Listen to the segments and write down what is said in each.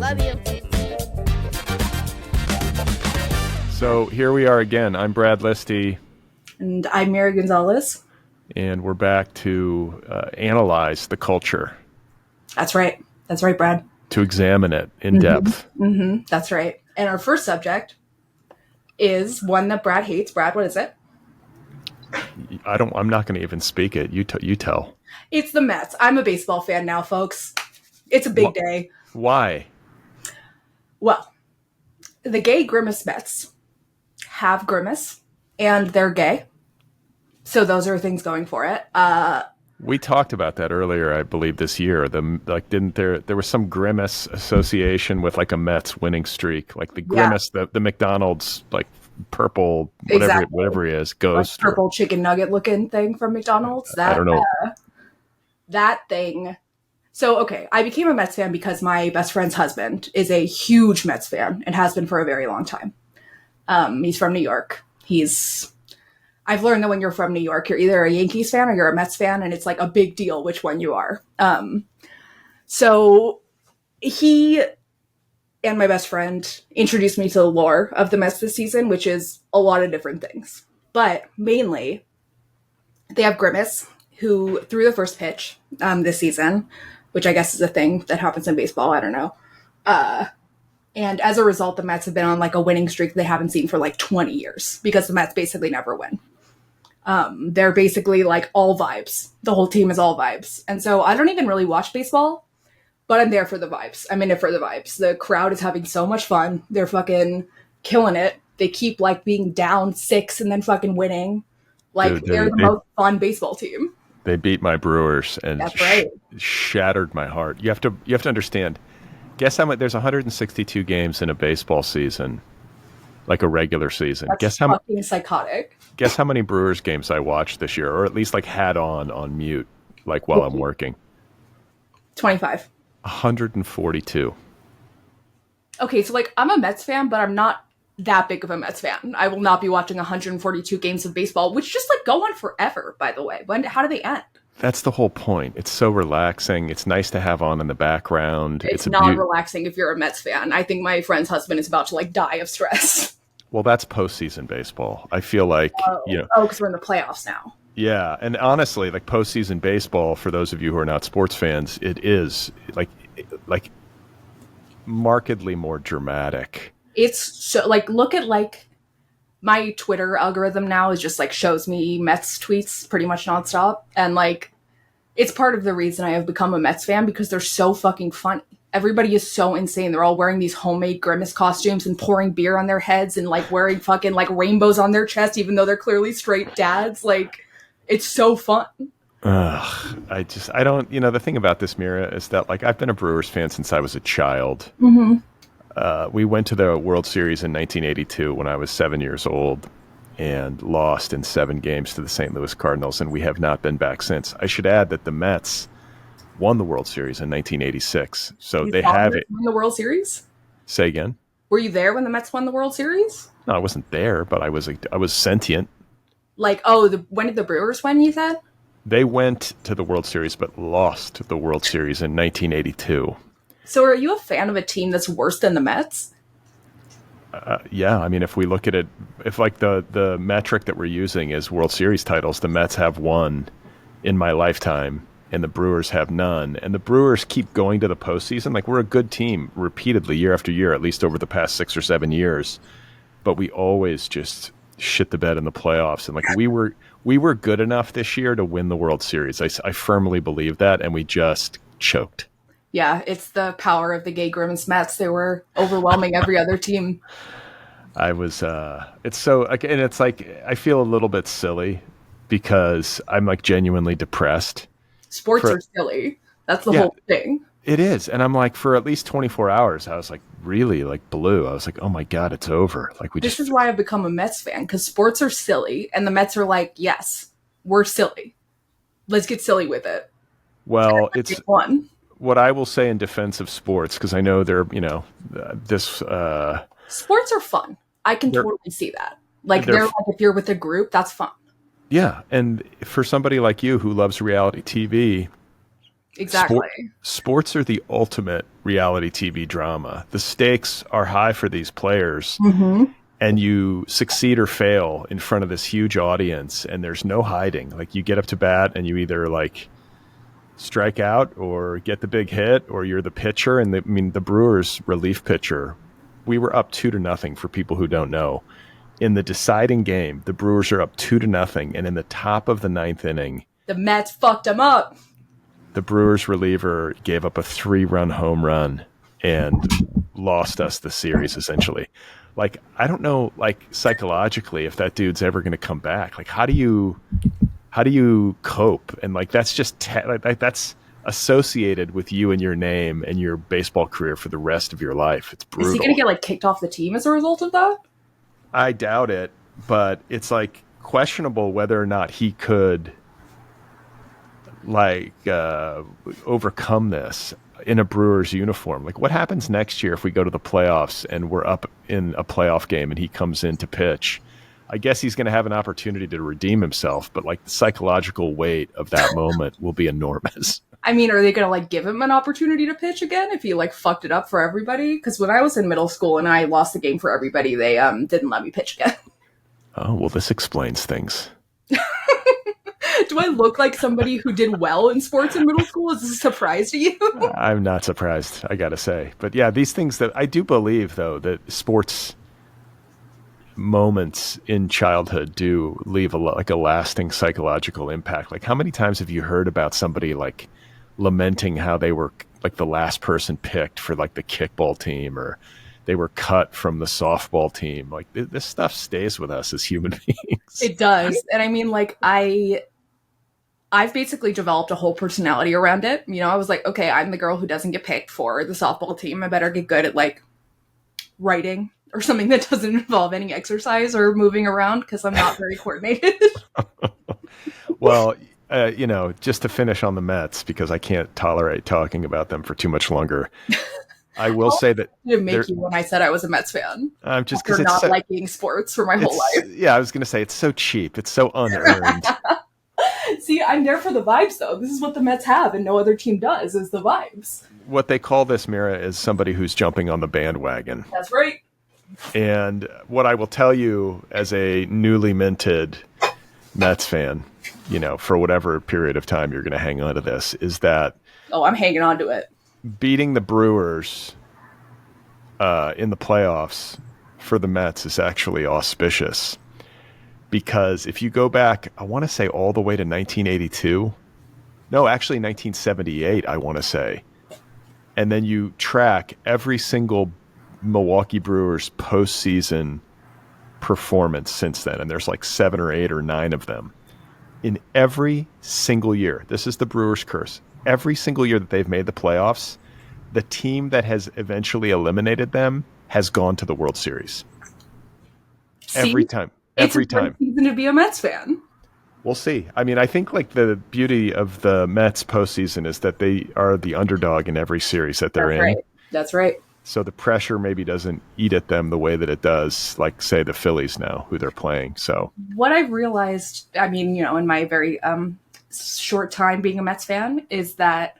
Love you. So here we are again. I'm Brad Listi. And I'm Mira Gonzalez. And we're back to analyze the culture. That's right. That's right, Brad. To examine it in depth. Mm-hmm. That's right. And our first subject is one that Brad hates. Brad, what is it? I'm not going to even speak it. You tell. It's the Mets. I'm a baseball fan now, folks. It's a big day. Why? Well, the gay Grimace Mets have Grimace, and they're gay. So those are things going for it. We talked about that earlier, I believe, this year. Didn't there was some Grimace association with like a Mets winning streak, like the Grimace, the McDonald's like purple whatever he is, ghost, like purple chicken nugget looking thing from McDonald's. That, I don't know that thing. So okay, I became a Mets fan because my best friend's husband is a huge Mets fan and has been for a very long time. He's from New York. I've learned that when you're from New York, you're either a Yankees fan or you're a Mets fan, and it's like a big deal which one you are. So he and my best friend introduced me to the lore of the Mets this season, which is a lot of different things. But mainly, they have Grimace, who threw the first pitch this season, which I guess is a thing that happens in baseball. I don't know. And as a result, the Mets have been on like a winning streak they haven't seen for like 20 years because the Mets basically never win. They're basically like all vibes. The whole team is all vibes. And so I don't even really watch baseball, but I'm there for the vibes. I'm in it for the vibes. The crowd is having so much fun. They're fucking killing it. They keep like being down 6 and then fucking winning. Like they're the most fun baseball team. They beat my Brewers and that's right. Shattered my heart. You have to understand. Guess how much? There's 162 games in a baseball season, like a regular season. That's fucking psychotic. Guess how many Brewers games I watched this year, or at least like had on mute, like while I'm working. 25. 142. Okay, so like I'm a Mets fan, but I'm not that big of a Mets fan. I will not be watching 142 games of baseball, which just like go on forever, by the way. How do they end? That's the whole point. It's so relaxing. It's nice to have on in the background. It's not relaxing if you're a Mets fan. I think my friend's husband is about to like die of stress. Well, that's postseason baseball. I feel like, because we're in the playoffs now. Yeah. And honestly, like postseason baseball, for those of you who are not sports fans, it is like markedly more dramatic. It's so like, look at like my Twitter algorithm now is just like shows me Mets tweets pretty much nonstop. And like, it's part of the reason I have become a Mets fan because they're so fucking funny. Everybody is so insane. They're all wearing these homemade Grimace costumes and pouring beer on their heads and like wearing fucking like rainbows on their chest, even though they're clearly straight dads. Like, it's so fun. I don't, the thing about this, Mira, is that like I've been a Brewers fan since I was a child. Mm-hmm. We went to the World Series in 1982 when I was 7 years old and lost in 7 games to the St. Louis Cardinals, and we have not been back since. I should add that the Mets won the World Series in 1986, so they have it. Won the World Series? Say again? Were you there when the Mets won the World Series? No, I wasn't there, but I was sentient. Like, when did the Brewers win, you said? They went to the World Series, but lost the World Series in 1982. So are you a fan of a team that's worse than the Mets? Yeah, I mean, if we look at it, if like the metric that we're using is World Series titles, the Mets have one in my lifetime, and the Brewers have none. And the Brewers keep going to the postseason. Like, we're a good team repeatedly, year after year, at least over the past 6 or 7 years. But we always just shit the bed in the playoffs. And like we were good enough this year to win the World Series. I firmly believe that, and we just choked. Yeah, it's the power of the gay Grimace Mets. They were overwhelming every other team. It's so, and it's like, I feel a little bit silly because I'm like genuinely depressed. Sports are silly. That's the whole thing. It is. And I'm like, for at least 24 hours, I was like really like blue. I was like, oh my God, it's over. Like This is why I've become a Mets fan, because sports are silly and the Mets are like, yes, we're silly. Let's get silly with it. Well, it's fun. What I will say in defense of sports, because I know they're, sports are fun. I can totally see that. Like, they're like, if you're with a group, that's fun. Yeah. And for somebody like you who loves reality TV, Exactly. Sports are the ultimate reality TV drama. The stakes are high for these players, Mm-hmm. and you succeed or fail in front of this huge audience, and there's no hiding. Like, you get up to bat and you either like strike out or get the big hit, or you're the pitcher. And the Brewers relief pitcher, we were up 2-0 for people who don't know. In the deciding game, the Brewers are up 2-0, and in the top of the ninth inning, The Mets fucked them up. the Brewers reliever gave up a 3-run home run and lost us the series, essentially. Like, I don't know, like, psychologically, if that dude's ever going to come back. Like, how do you cope? And like, that's just like that's associated with you and your name and your baseball career for the rest of your life. It's brutal. Is he going to get like kicked off the team as a result of that? I doubt it, but it's like questionable whether or not he could like overcome this in a Brewers uniform. Like, what happens next year if we go to the playoffs and we're up in a playoff game and he comes in to pitch? I guess he's going to have an opportunity to redeem himself, but like, the psychological weight of that moment will be enormous. I mean, are they going to like give him an opportunity to pitch again if he like fucked it up for everybody? Because when I was in middle school and I lost the game for everybody, they didn't let me pitch again. Oh, well, this explains things. Do I look like somebody who did well in sports in middle school? Is this a surprise to you? I'm not surprised, I got to say. But yeah, these things that I do believe, though, that sports moments in childhood do leave a lasting psychological impact. Like, how many times have you heard about somebody like lamenting how they were like the last person picked for like the kickball team, or they were cut from the softball team? Like, this stuff stays with us as human beings. It does. And I mean, like, I've basically developed a whole personality around it. You know, I was like, okay, I'm the girl who doesn't get picked for the softball team. I better get good at like writing or something that doesn't involve any exercise or moving around, because I'm not very coordinated. Well, just to finish on the Mets, because I can't tolerate talking about them for too much longer. I will say that didn't make you when I said I was a Mets fan. Just because not liking sports for my whole life. Yeah, I was going to say, it's so cheap. It's so unearned. See, I'm there for the vibes, though. This is what the Mets have, and no other team does, is the vibes. What they call this, Mira, is somebody who's jumping on the bandwagon. That's right. And what I will tell you as a newly minted Mets fan, for whatever period of time you're going to hang on to this, is that... Oh, I'm hanging on to it. Beating the Brewers in the playoffs for the Mets is actually auspicious. Because if you go back, I want to say all the way to 1982. No, actually 1978, I want to say. And then you track every single Milwaukee Brewers postseason performance since then. And there's like 7 or 8 or 9 of them. In every single year, this is the Brewers' curse, every single year that they've made the playoffs, the team that has eventually eliminated them has gone to the World Series. See? Every time. Every time. It's a great season to be a Mets fan. We'll see. I mean, I think like the beauty of the Mets postseason is that they are the underdog in every series that they're in. Right. That's right. So the pressure maybe doesn't eat at them the way that it does, like, say, the Phillies now, who they're playing. So what I've realized, I mean, in my very short time being a Mets fan, is that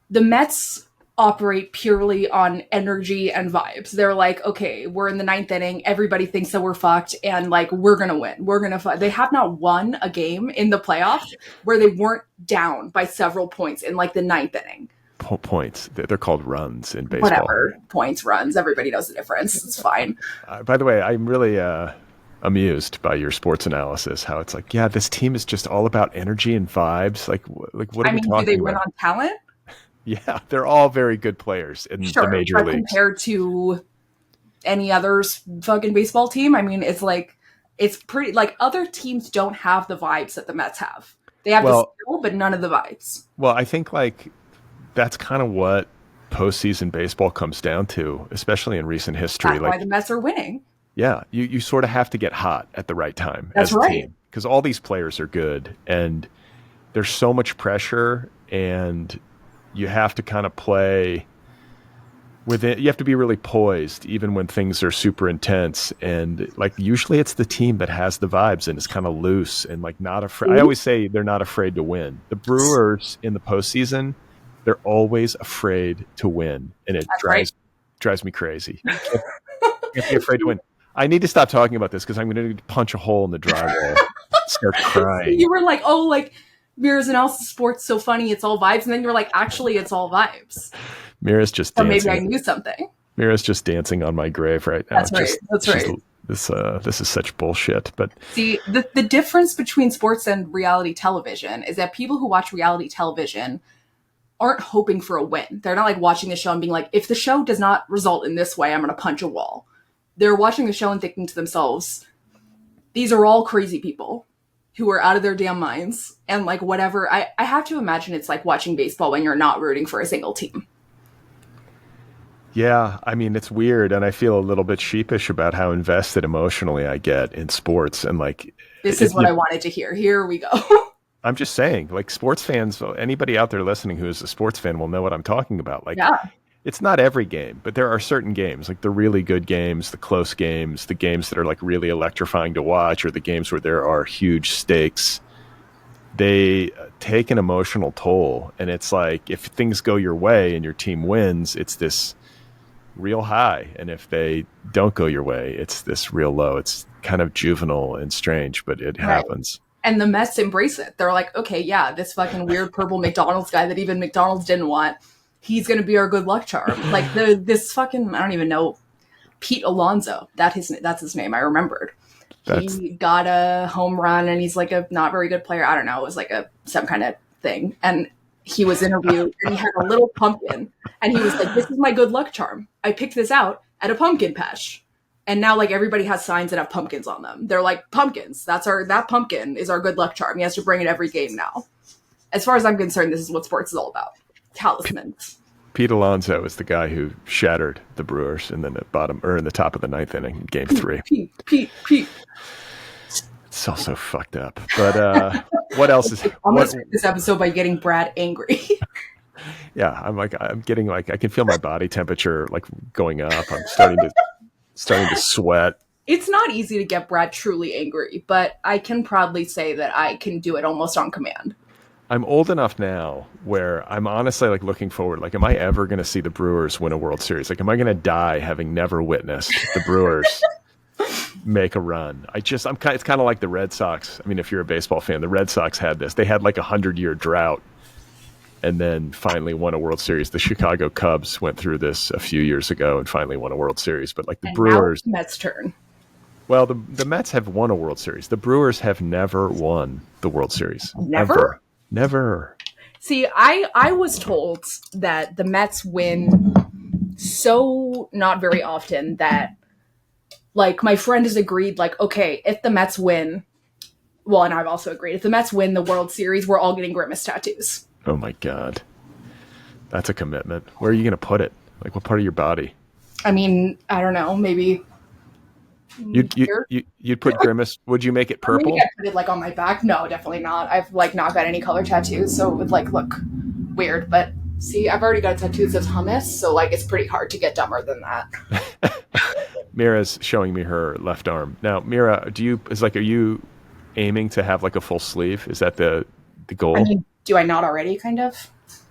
the Mets operate purely on energy and vibes. They're like, okay, we're in the 9th inning. Everybody thinks that we're fucked, and like, we're going to win. We're going to They have not won a game in the playoffs where they weren't down by several points in like the 9th inning. Points. They're called runs in baseball. Whatever. Points, runs. Everybody knows the difference. It's fine. By the way, I'm really amused by your sports analysis, how it's like, yeah, this team is just all about energy and vibes. Like what are we talking about? Do they win on talent? Yeah, they're all very good players in the major leagues. Compared to any other fucking baseball team, I mean, it's like, it's pretty, like, other teams don't have the vibes that the Mets have. They have the skill, but none of the vibes. Well, I think, like, that's kind of what postseason baseball comes down to, especially in recent history. That's why the Mets are winning. Yeah, you sort of have to get hot at the right time as a team, because all these players are good, and there's so much pressure, and you have to kind of play within, you have to be really poised even when things are super intense, and like usually it's the team that has the vibes and is kind of loose and like not afraid. I always say they're not afraid to win. The Brewers in the postseason, they're always afraid to win, and it That's right. drives me crazy. You can't be afraid to win. I need to stop talking about this because I'm going to punch a hole in the drywall, start crying. You were like, oh, like Mira's analysis sports so funny, it's all vibes, and then you're like, actually, it's all vibes. Mira's just So dancing. maybe I knew something. Mira's just dancing on my grave right now. That's right. That's right. This is such bullshit. But see, the difference between sports and reality television is that people who watch reality television aren't hoping for a win. They're not like watching the show and being like, if the show does not result in this way, I'm going to punch a wall. They're watching the show and thinking to themselves, these are all crazy people who are out of their damn minds. And like whatever, I have to imagine it's like watching baseball when you're not rooting for a single team. yeah, I mean, it's weird. And I feel a little bit sheepish about how invested emotionally I get in sports. And like, This is what I wanted to hear. Here we go. I'm just saying, like sports fans, anybody out there listening who is a sports fan will know what I'm talking about. Like, Yeah. it's not every game, but there are certain games, like the really good games, the close games, the games that are like really electrifying to watch, or the games where there are huge stakes. They take an emotional toll. And it's like, if things go your way and your team wins, it's this real high. And if they don't go your way, it's this real low. It's kind of juvenile and strange, but it happens. And the Mets embrace it. They're like, okay, yeah, this fucking weird purple McDonald's guy that even McDonald's didn't want, he's going to be our good luck charm. Like this fucking, I don't even know, Pete Alonso, that's his name. I remembered. He got a home run and he's like a not very good player. I don't know. It was like some kind of thing. And he was interviewed and he had a little pumpkin and he was like, this is my good luck charm. I picked this out at a pumpkin patch. And now like everybody has signs that have pumpkins on them. They're like, pumpkins. That pumpkin is our good luck charm. He has to bring it every game now. As far as I'm concerned, this is what sports is all about. Talismans. Pete Alonso is the guy who shattered the Brewers in the in the top of the ninth inning, Game 3. Pete. It's all so fucked up. But what else is? I'm gonna start this episode by getting Brad angry. Yeah, I'm getting like I can feel my body temperature like going up. I'm starting to sweat. It's not easy to get Brad truly angry, but I can proudly say that I can do it almost on command. I'm old enough now where I'm honestly like looking forward. Like, am I ever going to see the Brewers win a World Series? Like, am I going to die having never witnessed the Brewers make a run? It's kind of like the Red Sox. I mean, if you're a baseball fan, the Red Sox had this. They had like a 100-year drought and then finally won a World Series. The Chicago Cubs went through this a few years ago and finally won a World Series. But like the Brewers, now it's Mets' turn. Well, the Mets have won a World Series. The Brewers have never won the World Series. Never? Never. See, I was told that the Mets win so not very often that, like, my friend has agreed, like, okay, if the Mets win, well, and I've also agreed, if the Mets win the World Series, we're all getting Grimace tattoos. Oh, my God. That's a commitment. Where are you going to put it? Like, what part of your body? I mean, I don't know, maybe... You'd put Grimace. Would you make it purple? Maybe I put it like on my back. No, definitely not. I've like not got any color tattoos, so it would like look weird. But see, I've already got a tattoo that says hummus, so like it's pretty hard to get dumber than that. Mira's showing me her left arm now. Mira, are you aiming to have like a full sleeve? Is that the goal? I mean, do I not already?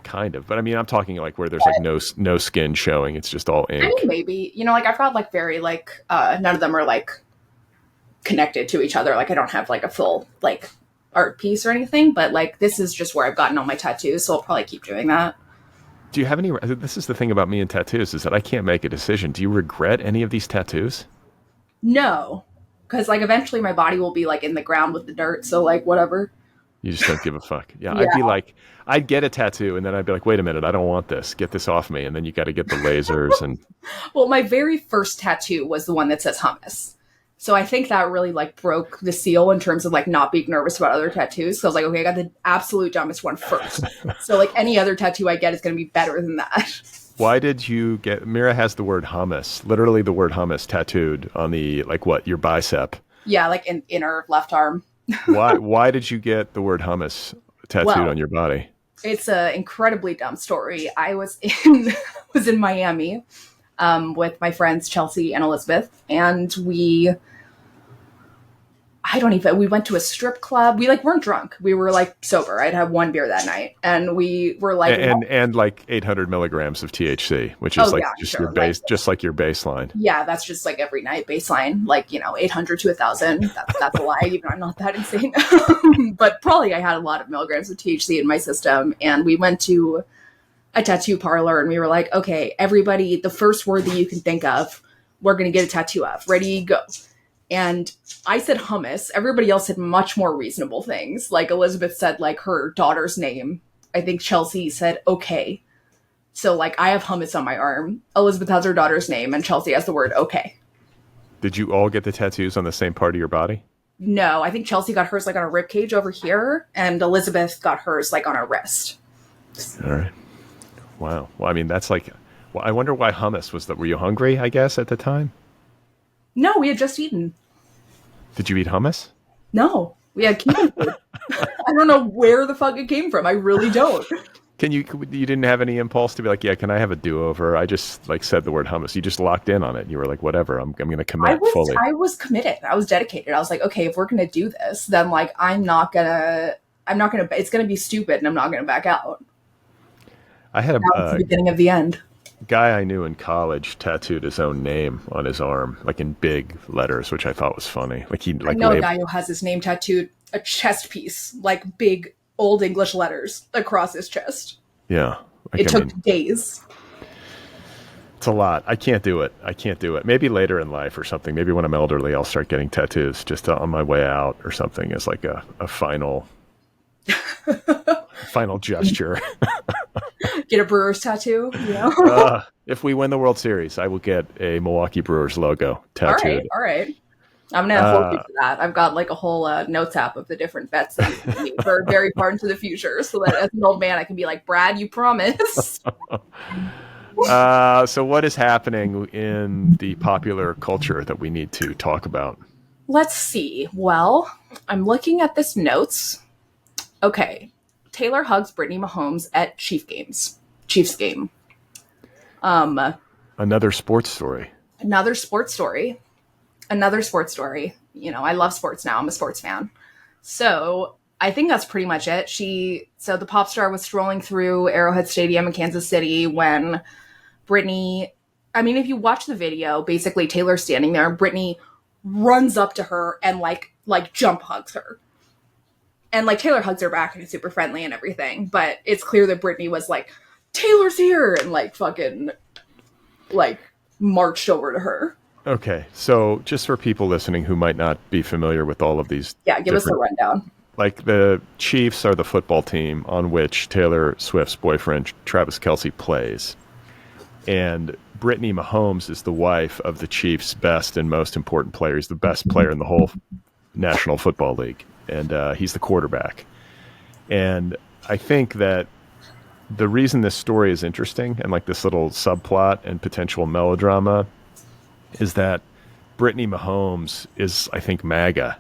Kind of, but I mean, I'm talking like where there's like no skin showing. It's just all ink. I mean, maybe, like I've got like very like none of them are like connected to each other. Like I don't have like a full like art piece or anything, but like this is just where I've gotten all my tattoos, so I'll probably keep doing that. Do you have any? This is the thing about me and tattoos is that I can't make a decision. Do you regret any of these tattoos? No, because like eventually my body will be like in the ground with the dirt, so like whatever. You just don't give a fuck. Yeah, I'd be like, I'd get a tattoo and then I'd be like, wait a minute, I don't want this. Get this off me. And then you got to get the lasers and. Well, my very first tattoo was the one that says hummus. So I think that really like broke the seal in terms of like not being nervous about other tattoos. So I was like, okay, I got the absolute dumbest one first. So like any other tattoo I get is going to be better than that. Why did you get, Mira has the word hummus, literally the word hummus tattooed on the, like what, your bicep? Yeah, like in inner left arm. Why did you get the word hummus tattooed on your body? It's an incredibly dumb story. I was in was in Miami with my friends Chelsea and Elizabeth, and we went to a strip club. We like weren't drunk. We were like sober. I'd have one beer that night. And we were like, and like 800 milligrams of THC, which is just your base, like, just like your baseline. Yeah, that's just like every night baseline, like, 800 to 1,000. That's a lie, even I'm not that insane. But probably I had a lot of milligrams of THC in my system. And we went to a tattoo parlor and we were like, okay, everybody, the first word that you can think of, we're going to get a tattoo of. Ready, go. And I said hummus. Everybody else said much more reasonable things. Like Elizabeth said, like, her daughter's name. I think Chelsea said, okay. So, like, I have hummus on my arm. Elizabeth has her daughter's name, and Chelsea has the word okay. Did you all get the tattoos on the same part of your body? No, I think Chelsea got hers, like, on a rib cage over here, and Elizabeth got hers, like, on her wrist. All right. Wow. Well, I mean, that's like... Well, I wonder why hummus was that. Were you hungry, I guess, at the time? No, we had just eaten. Did you eat hummus? No, we had Cuban food. I don't know where the fuck it came from. I really don't. You didn't have any impulse to be like, yeah, can I have a do-over? I just like said the word hummus. You just locked in on it. You were like, whatever, I'm going to commit fully. I was committed. I was dedicated. I was like, okay, if we're going to do this, then like, it's going to be stupid and I'm not going to back out. I had the beginning of the end. Guy I knew in college tattooed his own name on his arm, like in big letters, which I thought was funny. I know a guy who has his name tattooed, a chest piece, like big Old English letters across his chest. Yeah. It took days. It's a lot. I can't do it. Maybe later in life or something. Maybe when I'm elderly, I'll start getting tattoos just on my way out or something as like a final gesture. Get a Brewers tattoo, if we win the World Series, I will get a Milwaukee Brewers logo tattooed. All right. I'm going to hold you to that. I've got like a whole notes app of the different bets that you can make for very far into the future so that as an old man, I can be like, Brad, you promised. So what is happening in the popular culture that we need to talk about? Let's see. Well, I'm looking at this notes. Okay. Taylor hugs Brittany Mahomes at Chiefs game. Another sports story. I love sports now. I'm a sports fan. So I think that's pretty much it. So the pop star was strolling through Arrowhead Stadium in Kansas City when Brittany, if you watch the video, basically Taylor's standing there and Brittany runs up to her and like jump hugs her. And like Taylor hugs her back and is super friendly and everything. But it's clear that Brittany was like, Taylor's here, and like fucking like marched over to her. Okay, so just for people listening who might not be familiar with all of these, give us the rundown. Like the Chiefs are the football team on which Taylor Swift's boyfriend Travis Kelce plays, and Brittany Mahomes is the wife of the Chiefs' best and most important player. He's the best player in the whole National Football League, and he's the quarterback. And I think that the reason this story is interesting and like this little subplot and potential melodrama is that Brittany Mahomes is, I think, MAGA.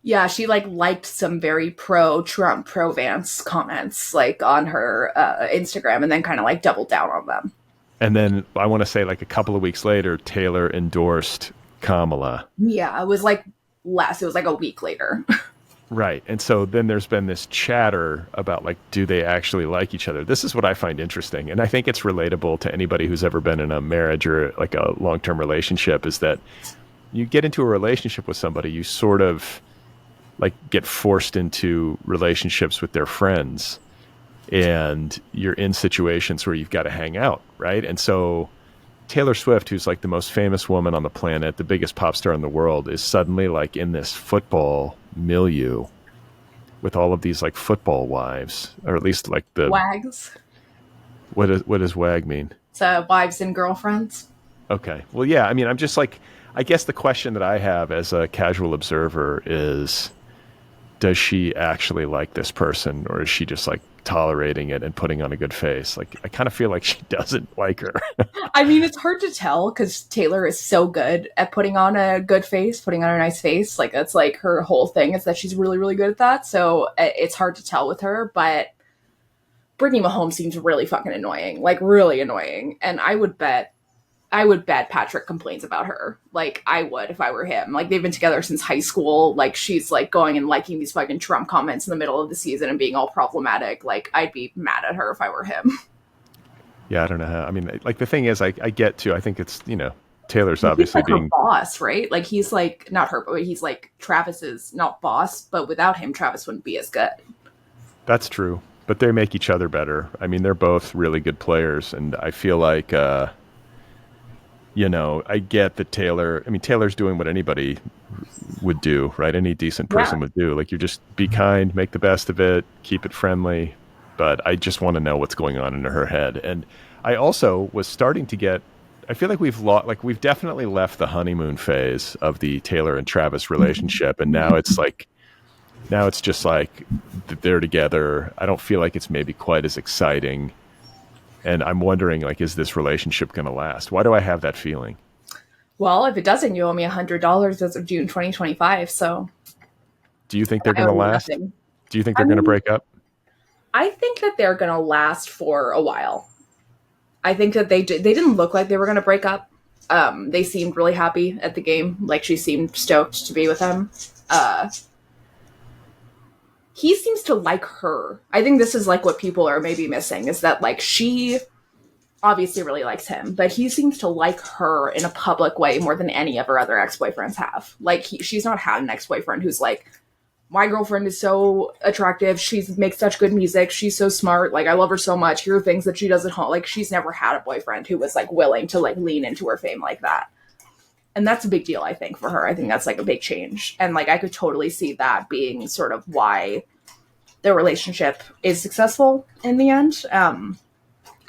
Yeah, she liked some very pro-Trump, pro-Vance comments like on her Instagram and then kind of like doubled down on them. And then I want to say like a couple of weeks later, Taylor endorsed Kamala. Yeah, it was like a week later. Right. And so then there's been this chatter about like, do they actually like each other? This is what I find interesting. And I think it's relatable to anybody who's ever been in a marriage or like a long-term relationship, is that you get into a relationship with somebody, you sort of like get forced into relationships with their friends, and you're in situations where you've got to hang out. Right. And so Taylor Swift, who's like the most famous woman on the planet, the biggest pop star in the world, is suddenly like in this football milieu with all of these like football wives, or at least like the wags. What does wag mean? So wives and girlfriends. Okay. Well, yeah. I mean, I'm just like, I guess the question that I have as a casual observer is, does she actually like this person, or is she just like tolerating it and putting on a good face? Like, I kind of feel like she doesn't like her. I mean, it's hard to tell because Taylor is so good at putting on a good face, putting on a nice face. Like, that's like her whole thing, is that she's really, really good at that. So it's hard to tell with her. But Brittany Mahomes seems really fucking annoying, like really annoying. And I would bet Patrick complains about her. Like, I would if I were him. Like, they've been together since high school. Like, she's like going and liking these fucking Trump comments in the middle of the season and being all problematic. Like, I'd be mad at her if I were him. Yeah, I don't know how. I mean, like the thing is, I get to. I think it's Taylor's He's obviously like her being. boss, right? Like, he's like, not her, but he's like Travis's, not boss, but without him, Travis wouldn't be as good. That's true, but they make each other better. I mean, they're both really good players, and I feel like I get that Taylor. I mean, Taylor's doing what anybody would do, right? Any decent person would do. Like, you just be kind, make the best of it, keep it friendly. But I just want to know what's going on in her head. And I also was starting to get. I feel like we've definitely left the honeymoon phase of the Taylor and Travis relationship, and now it's just like they're together. I don't feel like it's maybe quite as exciting. And I'm wondering, like, is this relationship going to last? Why do I have that feeling? Well, if it doesn't, you owe me $100 as of June 2025. So Do you think they're going to last? nothing. Do you think they're going to break up? I think that they're going to last for a while. I think that they didn't look like they were going to break up. They seemed really happy at the game. Like, she seemed stoked to be with him. He seems to like her. I think this is like what people are maybe missing, is that like she obviously really likes him, but he seems to like her in a public way more than any of her other ex-boyfriends have. Like, she's not had an ex-boyfriend who's like, my girlfriend is so attractive, she makes such good music, she's so smart, like, I love her so much, here are things that she does at home. Like, she's never had a boyfriend who was like willing to like lean into her fame like that. And that's a big deal, I think, for her. I think that's like a big change. And like, I could totally see that being sort of why their relationship is successful in the end.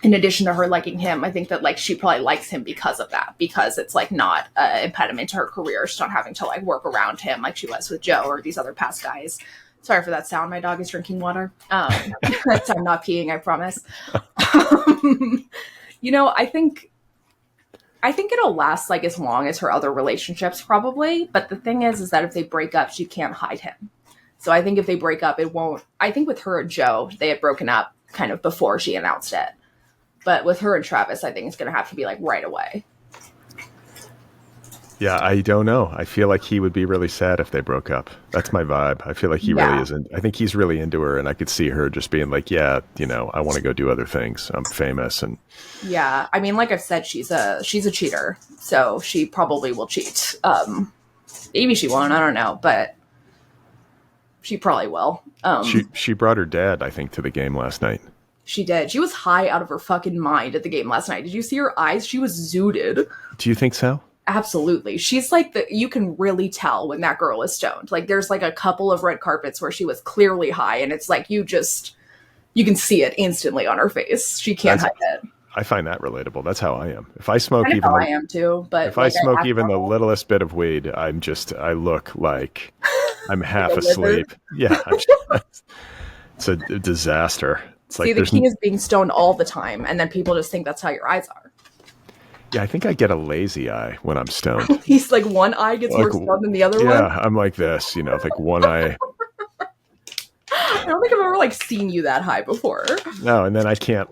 In addition to her liking him, I think that like she probably likes him because of that, because it's like not an impediment to her career. She's not having to like work around him like she was with Joe or these other past guys. Sorry for that sound. My dog is drinking water. I'm not peeing, I promise. I think it'll last like as long as her other relationships probably. But the thing is that if they break up, she can't hide him. So I think if they break up, it won't. I think with her and Joe, they had broken up kind of before she announced it. But with her and Travis, I think it's going to have to be like right away. Yeah, I don't know. I feel like he would be really sad if they broke up. That's my vibe. I feel like he really isn't. I think he's really into her, and I could see her just being like, yeah, I want to go do other things. I'm famous. And yeah, I mean, like I've said, she's a cheater, so she probably will cheat. Maybe she won't. I don't know, but she probably will. She brought her dad, I think, to the game last night. She did. She was high out of her fucking mind at the game last night. Did you see her eyes? She was zooted. Do you think so? Absolutely. She's like you can really tell when that girl is stoned. Like, there's like a couple of red carpets where she was clearly high, and it's like you can see it instantly on her face. She can't hide it. I find that relatable. That's how I am. If I smoke I am too, but if I smoke even the littlest bit of weed, I look like I'm half asleep. Yeah. It's a disaster. It's like the key is being stoned all the time, and then people just think that's how your eyes are. Yeah, I think I get a lazy eye when I'm stoned. He's like, one eye gets more stoned than the other one. Yeah, I'm like this, like one eye. I don't think I've ever like seen you that high before. No, and then I can't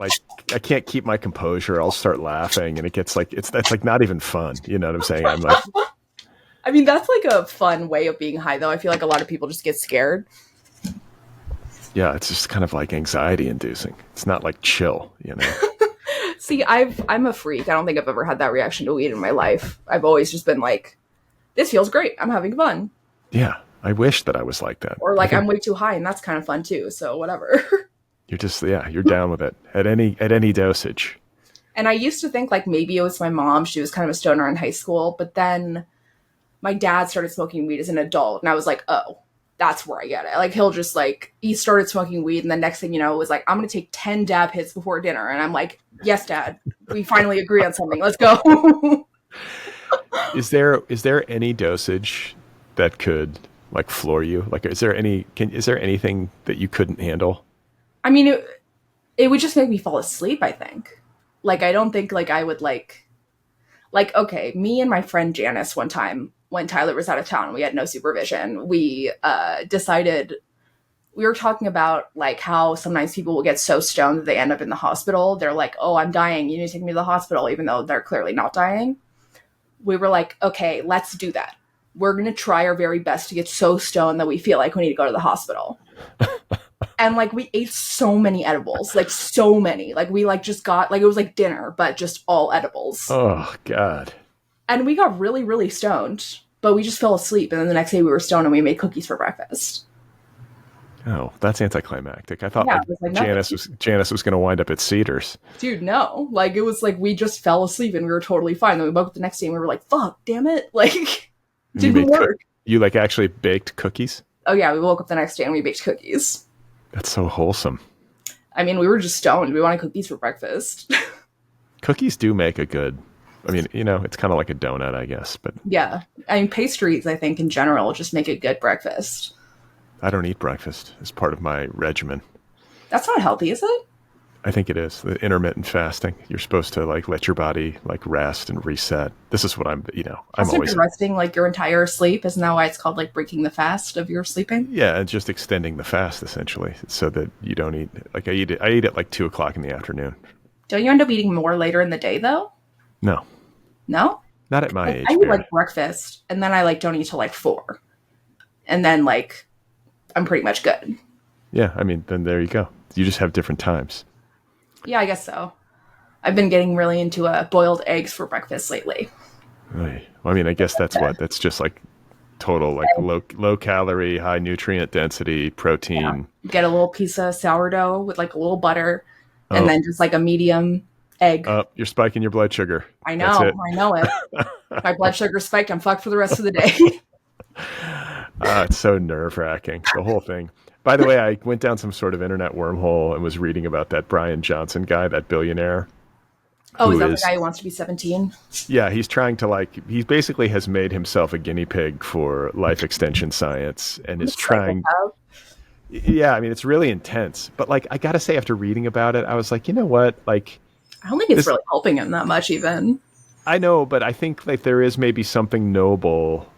keep my composure. I'll start laughing, and it gets like that's like not even fun. You know what I'm saying? I'm like, I mean, that's like a fun way of being high, though. I feel like a lot of people just get scared. Yeah, it's just kind of like anxiety inducing. It's not like chill, See, I'm a freak. I don't think I've ever had that reaction to weed in my life. I've always just been like, this feels great. I'm having fun. Yeah, I wish that I was like that. Or like I'm way too high, and that's kind of fun too. So whatever. You're down with it at any dosage. And I used to think like maybe it was my mom. She was kind of a stoner in high school, but then my dad started smoking weed as an adult, and I was like, oh, that's where I get it. Like, he'll just like, he started smoking weed, and the next thing you know, it was like, I'm going to take 10 dab hits before dinner. And I'm like, yes, Dad, we finally agree on something. Let's go. Is there any dosage that could like floor you? Like, is there anything that you couldn't handle? I mean, it would just make me fall asleep, I think. Like, I don't think like I would like, okay, me and my friend Janice one time, when Tyler was out of town and we had no supervision, we decided we were talking about like how sometimes people will get so stoned that they end up in the hospital. They're like, "Oh, I'm dying. You need to take me to the hospital," even though they're clearly not dying. We were like, "Okay, let's do that. We're going to try our very best to get so stoned that we feel like we need to go to the hospital." And like we ate so many edibles, like so many. Like we like just got like it was like dinner, but just all edibles. Oh God. And we got really, really stoned, but we just fell asleep. And then the next day we were stoned and we made cookies for breakfast. Oh, that's anticlimactic. I thought Yeah, like it was like Janice was going to wind up at Cedars. dude, no. Like it was like we just fell asleep and we were totally fine. Then we woke up the next day and we were like, fuck, damn it. Like didn't work. You like actually baked cookies? Oh yeah, we woke up the next day and we baked cookies. That's so wholesome. I mean, we were just stoned. We wanted cookies for breakfast. Cookies do make a good, I mean, you know, it's kind of like a donut, I guess, but Yeah. I mean, pastries, I think, in general, just make a good breakfast. I don't eat breakfast as part of my regimen. That's not healthy, is it? I think it is the intermittent fasting. You're supposed to like let your body like rest and reset. This is what I'm, you know, I'm Hasn't always been resting like your entire sleep. Isn't that why it's called like breaking the fast of your sleeping? yeah, and just extending the fast essentially so that you don't eat like I eat at like 2:00 in the afternoon. Don't you end up eating more later in the day though? No, No? not at my age. I eat Mary. like breakfast and then I like don't eat till like 4. And then like I'm pretty much good. Yeah, I mean, then there you go. You just have different times. Yeah, I guess so. I've been getting really into boiled eggs for breakfast lately. Right. Well, I mean, I guess that's just like total like low calorie, high nutrient density, protein. Yeah. Get a little piece of sourdough with like a little butter and then just like a medium egg. You're spiking your blood sugar. I know. I know it. My blood sugar spiked. I'm fucked for the rest of the day. It's so nerve wracking, the whole thing. By the way, I went down some sort of internet wormhole and was reading about that Brian Johnson guy, that billionaire. Oh, is that the guy who wants to be 17? Yeah, he's trying to he basically has made himself a guinea pig for life extension science and is trying. Yeah, I mean, it's really intense. But like, I got to say, after reading about it, I was like, you know what? Like, I don't think it's really helping him that much even. I know, but I think like there is maybe something noble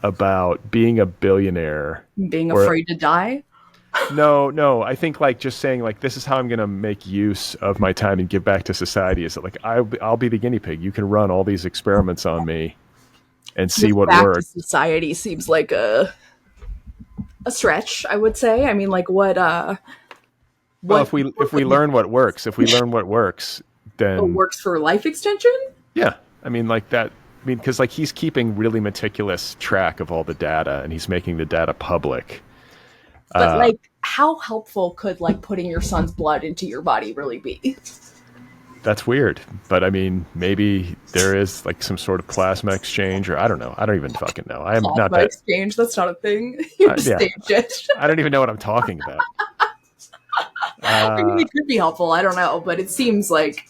about being a billionaire. Being afraid to die? No. I think like just saying like this is how I'm going to make use of my time and give back to society is that like I'll be the guinea pig. You can run all these experiments on me and see what works. Society seems like a stretch, I would say. I mean, like what? Well, if we learn what works, then what works for life extension. Yeah, I mean like that. I mean, because like he's keeping really meticulous track of all the data and he's making the data public. But like, how helpful could like putting your son's blood into your body really be? That's weird. But I mean, maybe there is like some sort of plasma exchange or I don't know. I don't even fucking know. I am plasma not that exchange. That's not a thing. You just staged it. I don't even know what I'm talking about. I mean, it could be helpful. I don't know. But it seems like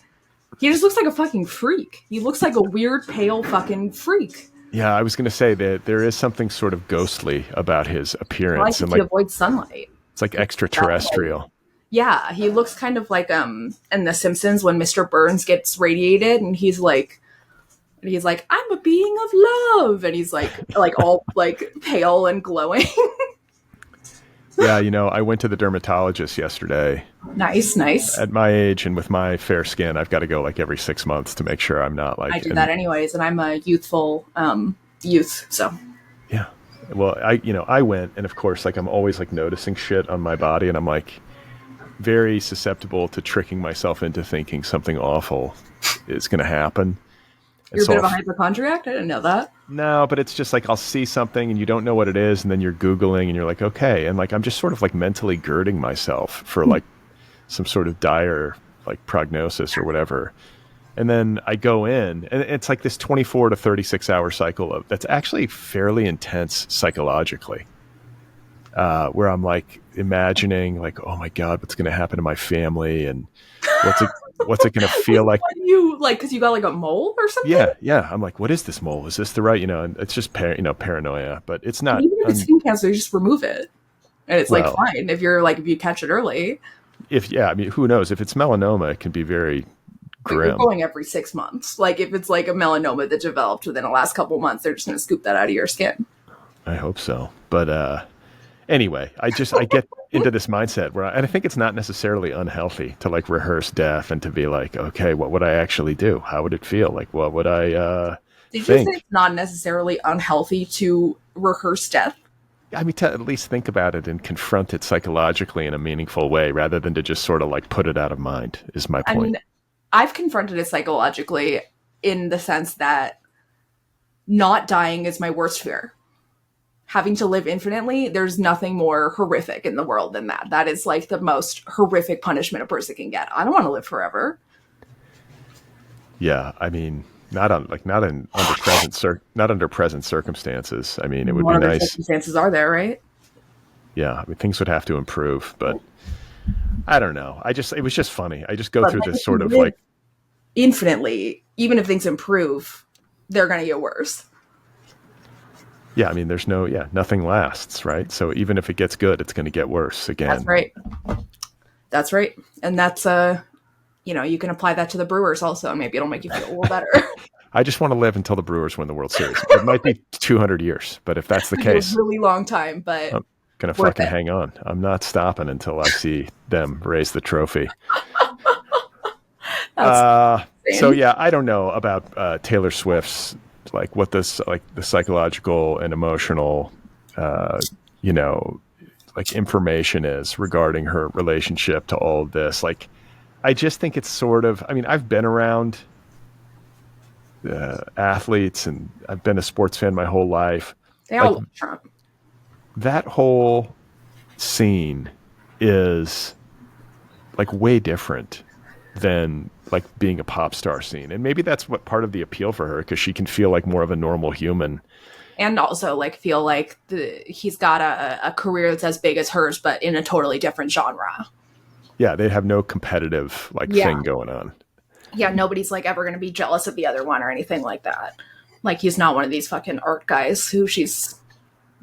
he just looks like a fucking freak. He looks like a weird, pale fucking freak. Yeah, I was going to say that there is something sort of ghostly about his appearance. And like, he avoids sunlight. It's like extraterrestrial. Yeah, he looks kind of like in The Simpsons when Mr. Burns gets radiated and he's like, I'm a being of love, and he's like all like pale and glowing. Yeah, you know, I went to the dermatologist yesterday. Nice. At my age and with my fair skin, I've got to go like every 6 months to make sure I'm not like. I do that anyways, and I'm a youthful youth, so. Yeah, well, I went, and of course, like I'm always like noticing shit on my body, and I'm like very susceptible to tricking myself into thinking something awful is going to happen. You're a bit of a hypochondriac? I didn't know that. No, but it's just like I'll see something and you don't know what it is, and then you're Googling and you're like, okay. And like I'm just sort of like mentally girding myself for like some sort of dire like prognosis or whatever. And then I go in and it's like this 24 to 36 hour cycle that's actually fairly intense psychologically. Where I'm like imagining like, oh my God, what's going to happen to my family and what's it going to feel like? What do you like? Because you got like a mole or something? Yeah. I'm like, what is this mole? Is this the right? And it's just paranoia, but it's not. Even if it's skin cancer, you just remove it, and it's like fine if you catch it early. I mean, who knows? If it's melanoma, it can be very grim. You're going every 6 months. Like if it's like a melanoma that developed within the last couple months, they're just going to scoop that out of your skin. I hope so, but Anyway, I get into this mindset where and I think it's not necessarily unhealthy to like rehearse death and to be like, okay, what would I actually do? How would it feel? Like, what would I Did you say think? it's not necessarily unhealthy to rehearse death? I mean, to at least think about it and confront it psychologically in a meaningful way rather than to just sort of like put it out of mind is my I point. mean, I've confronted it psychologically in the sense that not dying is my worst fear. Having to live infinitely, there's nothing more horrific in the world than that. That is like the most horrific punishment a person can get. I don't want to live forever. Yeah, I mean, not not under present circumstances. I mean, it would What be other nice. circumstances are there, right? Yeah, I mean, things would have to improve, but I don't know. It was just funny. I just go But through like if this you sort of live like, infinitely, even if things improve, they're going to get worse. yeah, I mean, nothing lasts, right? So even if it gets good, it's going to get worse That's again. right. That's right. And that's you can apply that to the Brewers also, and maybe it'll make you feel a little better. I just want to live until the Brewers win the World Series. It might be 200 years, but if that's the It'll be a case, really long time, but I'm going to worth fucking it. hang on. I'm not stopping until I see them raise the trophy. That's So insane. yeah, I don't know about Taylor Swift's like what this like the psychological and emotional, uh, you know, like information is regarding her relationship to all of this. Like, I just think it's sort of. I mean, I've been around athletes and I've been a sports fan my whole life. They all Like love Trump. that whole scene is like way different than like being a pop star scene. And maybe that's what part of the appeal for her because she can feel like more of a normal human. And also like feel like he's got a career that's as big as hers, but in a totally different genre. Yeah, they have no competitive like Yeah. thing going on. Yeah, nobody's like ever going to be jealous of the other one or anything like that. Like he's not one of these fucking art guys who she's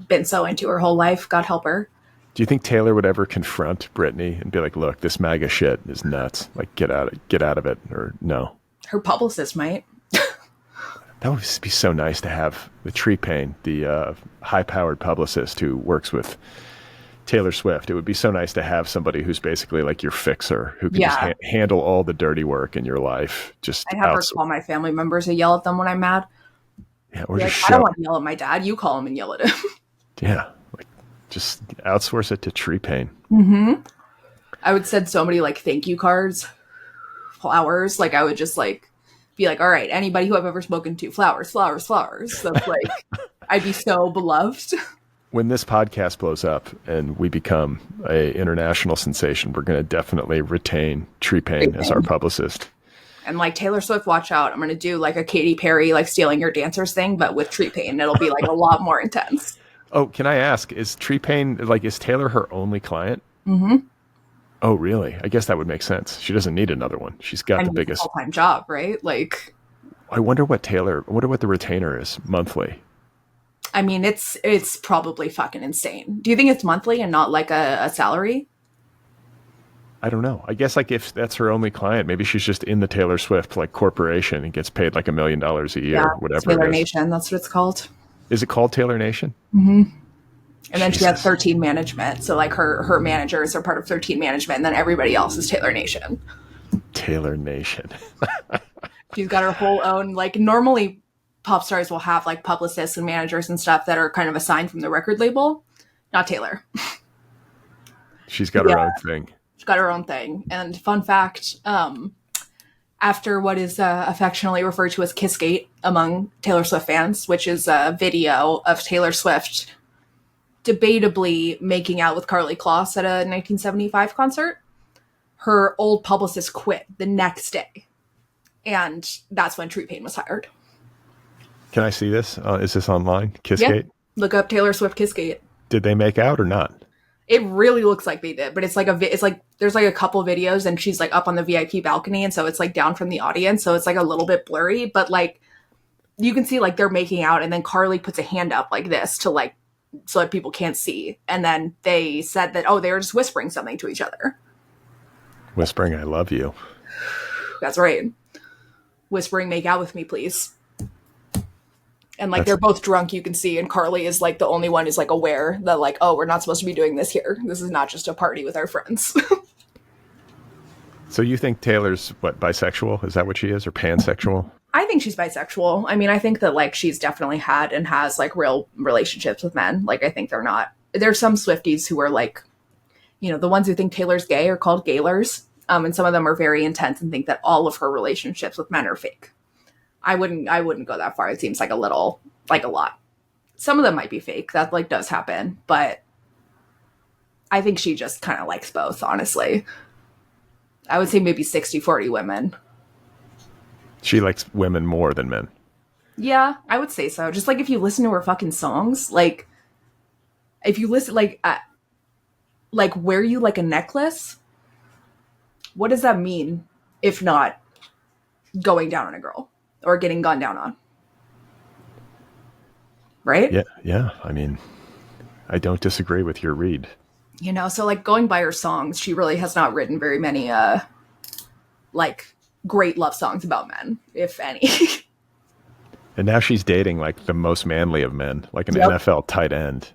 been so into her whole life. God help her. Do you think Taylor would ever confront Britney and be like, "Look, this MAGA shit is nuts. Like, get out of it," or no? Her publicist might. That would be so nice to have the Tree Pain, the high-powered publicist who works with Taylor Swift. It would be so nice to have somebody who's basically like your fixer, who can just Yeah. handle all the dirty work in your life, just I'd have her outsource. call my family members and yell at them when I'm mad. Yeah, or Be like, just I don't show. want to yell at my dad. You call him and yell at him. Yeah, like just outsource it to Tree Pain. I would send so many like thank you cards, flowers. Like I would just like be like, all right, anybody who I've ever spoken to, flowers, flowers, flowers. That's like I'd be so beloved. When this podcast blows up and we become a international sensation, we're going to definitely retain Tree Pain as our publicist. And like Taylor Swift, watch out. I'm gonna do like a Katy Perry like stealing your dancers thing, but with Tree Pain. It'll be like a lot more intense. Oh, can I ask, is Tree Pain, like, is Taylor her only client? Mm-hmm. Oh, really? I guess that would make sense. She doesn't need another one. She's got I the mean, it's a biggest. full-time job, right? Like I wonder what the retainer is monthly. I mean, it's probably fucking insane. Do you think it's monthly and not like a salary? I don't know. I guess, like, if that's her only client, maybe she's just in the Taylor Swift, like, corporation and gets paid, like, $1 million a Yeah, year, whatever Taylor it is. Nation. That's what it's called. Is it called Taylor Nation? And then she has Jesus. 13 management. So like her managers are part of 13 management, and then everybody else is Taylor Nation. Taylor Nation. She's got her whole own like normally pop stars will have like publicists and managers and stuff that are kind of assigned from the record label. Not Taylor. She's got her Yeah. own thing. She's got her own thing. And fun fact, after what is affectionately referred to as Kissgate among Taylor Swift fans, which is a video of Taylor Swift debatably making out with Carly Kloss at a 1975 concert, her old publicist quit the next day. And that's when Tree Pain was hired. Can I see this? Is this online? Yeah. Kissgate? Look up Taylor Swift Kissgate. Did they make out or not? It really looks like they did, but it's like it's like there's like a couple videos and she's like up on the VIP balcony, and so it's like down from the audience, so it's like a little bit blurry, but like you can see like they're making out, and then Carly puts a hand up like this to like so that people can't see, and then they said that they were just whispering something to each other. Whispering, I love you. That's right. Whispering, make out with me, please. And like That's they're both drunk, you can see, and Carly is like the only one who's like aware that like, oh, we're not supposed to be doing this here. This is not just a party with our friends. so you think Taylor's what, bisexual? Is that what she is, or pansexual? I think she's bisexual. I mean, I think that like she's definitely had and has like real relationships with men. Like I think they're not. There's some Swifties who are like, you know, the ones who think Taylor's gay are called gaylers. And some of them are very intense and think that all of her relationships with men are fake. I wouldn't go that far. It seems like a little, like a lot. Some of them might be fake. That like does happen, but I think she just kind of likes both, honestly. I would say maybe 60-40 women. She likes women more than men. Yeah, I would say so. Just like if you listen to her fucking songs, like if you listen like wear you like a necklace, what does that mean if not going down on a girl or getting gone down on? Right? Yeah, yeah. I mean, I don't disagree with your read. You know, so like going by her songs, she really has not written very many like great love songs about men, if any. And now she's dating like the most manly of men, like an NFL tight end.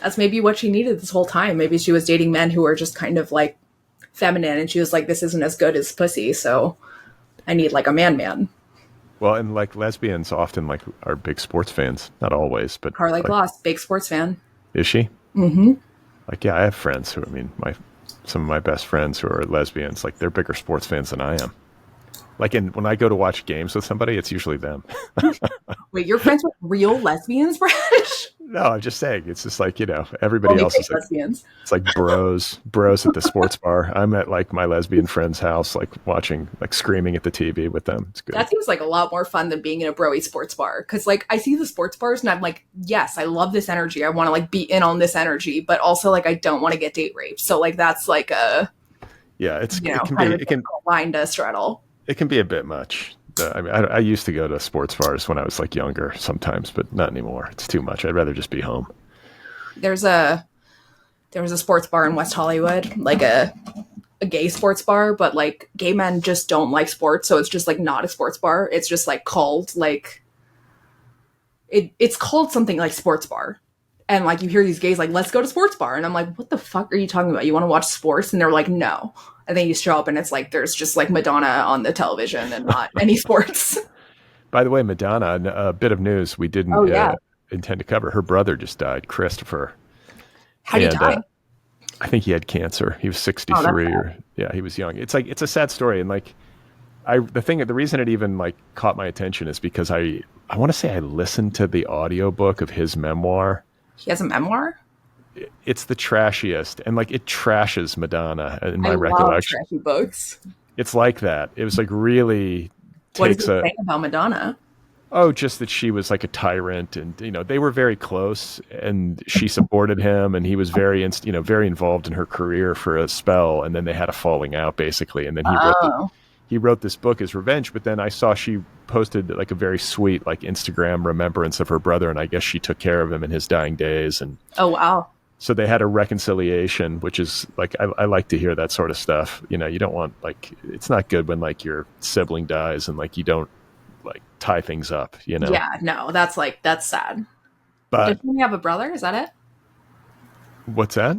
That's maybe what she needed this whole time. Maybe she was dating men who were just kind of like feminine, and she was like, this isn't as good as pussy, so I need like a man. Well, and like lesbians often like are big sports fans. Not always, but Carly like, Kloss, big sports fan. is she? Mm-hmm. Like, yeah, I have friends who, I mean, some of my best friends who are lesbians, like they're bigger sports fans than I am. Like when I go to watch games with somebody, it's usually them. Wait, you're friends with real lesbians, Brad? No, I'm just saying. It's just like, you know, everybody Only else is fake like, lesbians. it's like bros at the sports bar. I'm at like my lesbian friend's house, like watching, like screaming at the TV with them. It's good. That seems like a lot more fun than being in a broy sports bar. Because like I see the sports bars and I'm like, yes, I love this energy. I want to like be in on this energy, but also like I don't want to get date raped. So like that's like a Yeah, you know, it can line to straddle. It can be a bit much. I mean, I used to go to sports bars when I was like younger sometimes, but not anymore. It's too much. I'd rather just be home. There was a sports bar in West Hollywood, like a gay sports bar, but like gay men just don't like sports, so it's just like not a sports bar. It's just like called like it's called something like sports bar. And like you hear these gays like, let's go to sports bar. And I'm like, what the fuck are you talking about? You want to watch sports? And they're like, no. And then you show up and it's like there's just like Madonna on the television and not any sports. By the way, Madonna, a bit of news we didn't intend to cover. Her brother just died, Christopher. How did he die? I think he had cancer. He was 63 he was young. It's like, it's a sad story. And like, the reason it even like caught my attention is because I want to say I listened to the audiobook of his memoir. He has a memoir? It's the trashiest, and like it trashes Madonna in my recollection. Love trashy books. It's like that. It was like really what does it say about Madonna? Oh, just that she was like a tyrant, and you know they were very close, and she supported him, and he was very very involved in her career for a spell, and then they had a falling out basically, and then he wrote this book as revenge. But then I saw she posted like a very sweet like Instagram remembrance of her brother, and I guess she took care of him in his dying days. And oh wow. So they had a reconciliation, which is like, I like to hear that sort of stuff. You know, you don't want like, it's not good when like your sibling dies and like you don't like tie things up, you know? Yeah, no, that's sad. But did she only have a brother? Is that it? What's that?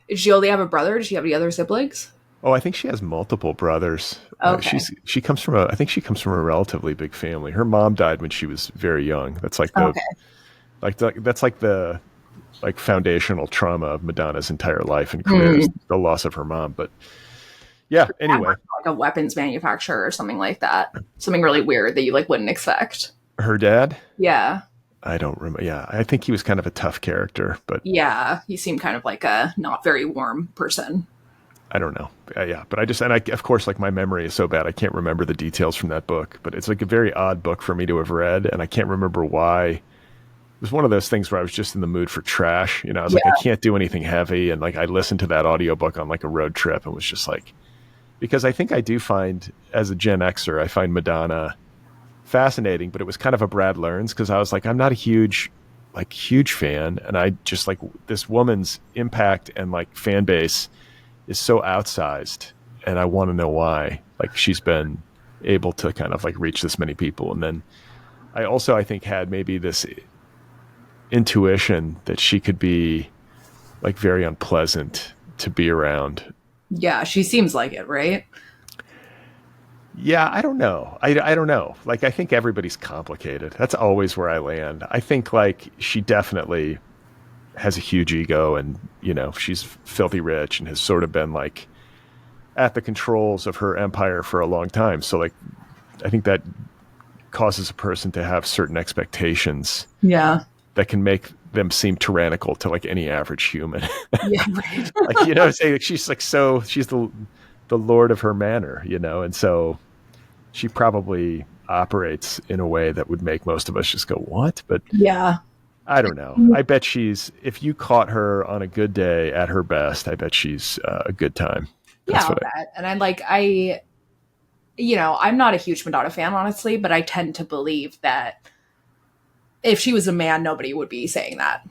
Did she only have a brother? Did she have any other siblings? Oh, I think she has multiple brothers. Okay. She comes from I think she comes from a relatively big family. Her mom died when she was very young. That's like the foundational trauma of Madonna's entire life and career is the loss of her mom. But yeah, anyway, like a weapons manufacturer or something like that. Something really weird that you like wouldn't expect. Her dad? Yeah. I don't remember. Yeah, I think he was kind of a tough character, but yeah, he seemed kind of like a not very warm person. I don't know. Yeah, but of course, like my memory is so bad, I can't remember the details from that book. But it's like a very odd book for me to have read, and I can't remember why. It was one of those things where I was just in the mood for trash. You know, I was like, I can't do anything heavy. And like, I listened to that audiobook on like a road trip and was just like, because I think I do find, as a Gen Xer, I find Madonna fascinating, but it was kind of a Brad Learns because I was like, I'm not a huge fan. And I just like this woman's impact and like fan base is so outsized. And I want to know why, like she's been able to kind of like reach this many people. And then I also, I think, had maybe this intuition that she could be like very unpleasant to be around. Yeah, she seems like it, right? Yeah, I don't know. I don't know. Like, I think everybody's complicated. That's always where I land. I think, like, she definitely has a huge ego and, you know, she's filthy rich and has sort of been, like, at the controls of her empire for a long time. So, like, I think that causes a person to have certain expectations Yeah. that can make them seem tyrannical to, like, any average human. Yeah, right. Like, you know what I'm saying? Like, she's, like, so, she's the lord of her manor, you know, and so she probably operates in a way that would make most of us just go, what? But Yeah. I don't know. I bet she's, if you caught her on a good day at her best, I bet she's a good time. Yeah, That's I'll what bet. And I'm not a huge Madonna fan, honestly, but I tend to believe that if she was a man, nobody would be saying that.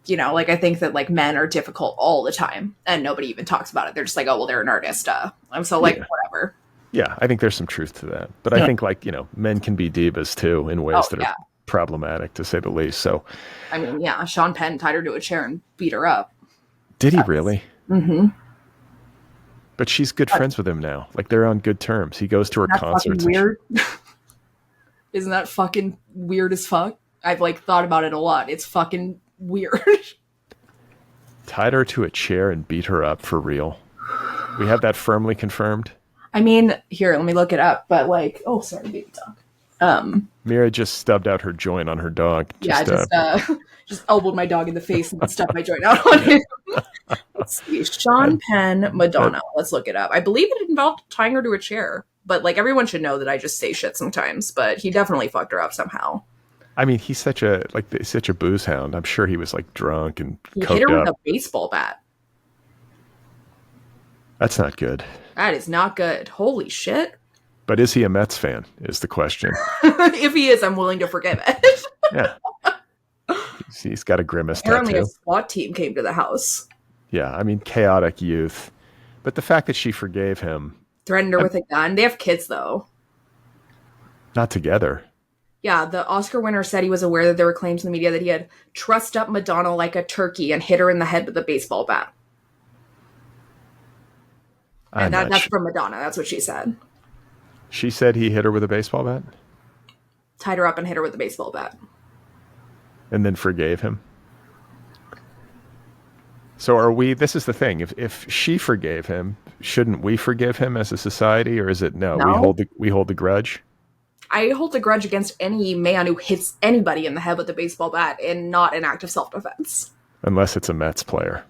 You know, like I think that like men are difficult all the time and nobody even talks about it. They're just like, oh, well, they're an artist. I'm so like, Yeah. whatever. Yeah, I think there's some truth to that. But I think, like, you know, men can be divas too in ways Oh, that yeah. are problematic, to say the least. So I mean, yeah, Sean Penn tied her to a chair and beat her up. did he really? Mm-hmm. But she's good friends with him now. Like, they're on good terms. He goes to her That's concerts. fucking weird. Isn't that fucking weird as fuck? I've like thought about it a lot. It's fucking weird. Tied her to a chair and beat her up for real. We have that firmly confirmed. I mean, here, let me look it up. But like, oh, sorry, baby dog. Mira just stubbed out her joint on her dog. Just elbowed my dog in the face and stubbed my joint out on him. Let's see, Sean Penn, Madonna. Let's look it up. I believe it involved tying her to a chair. But like, everyone should know that I just say shit sometimes. But he definitely fucked her up somehow. I mean, he's such a booze hound. I'm sure he was like drunk and He coked hit her up. with a baseball bat. That's not good. That is not good. Holy shit. But is he a Mets fan? Is the question. If he is, I'm willing to forgive it. Yeah. He's got a grimace Apparently, a tattoo. SWAT team came to the house, Yeah, I mean, chaotic youth. But the fact that she forgave him, threatened her with a gun. They have kids, though. not together. Yeah, the Oscar winner said he was aware that there were claims in the media that he had trussed up Madonna like a turkey and hit her in the head with a baseball bat. And that's from Madonna. That's what she said. She said he hit her with a baseball bat Tied her up and hit her with a baseball bat. and then forgave him. So are we, this is the thing. If she forgave him, shouldn't we forgive him as a society, or is it no? No. We hold the grudge? I hold a grudge against any man who hits anybody in the head with a baseball bat and not an act of self-defense. Unless it's a Mets player.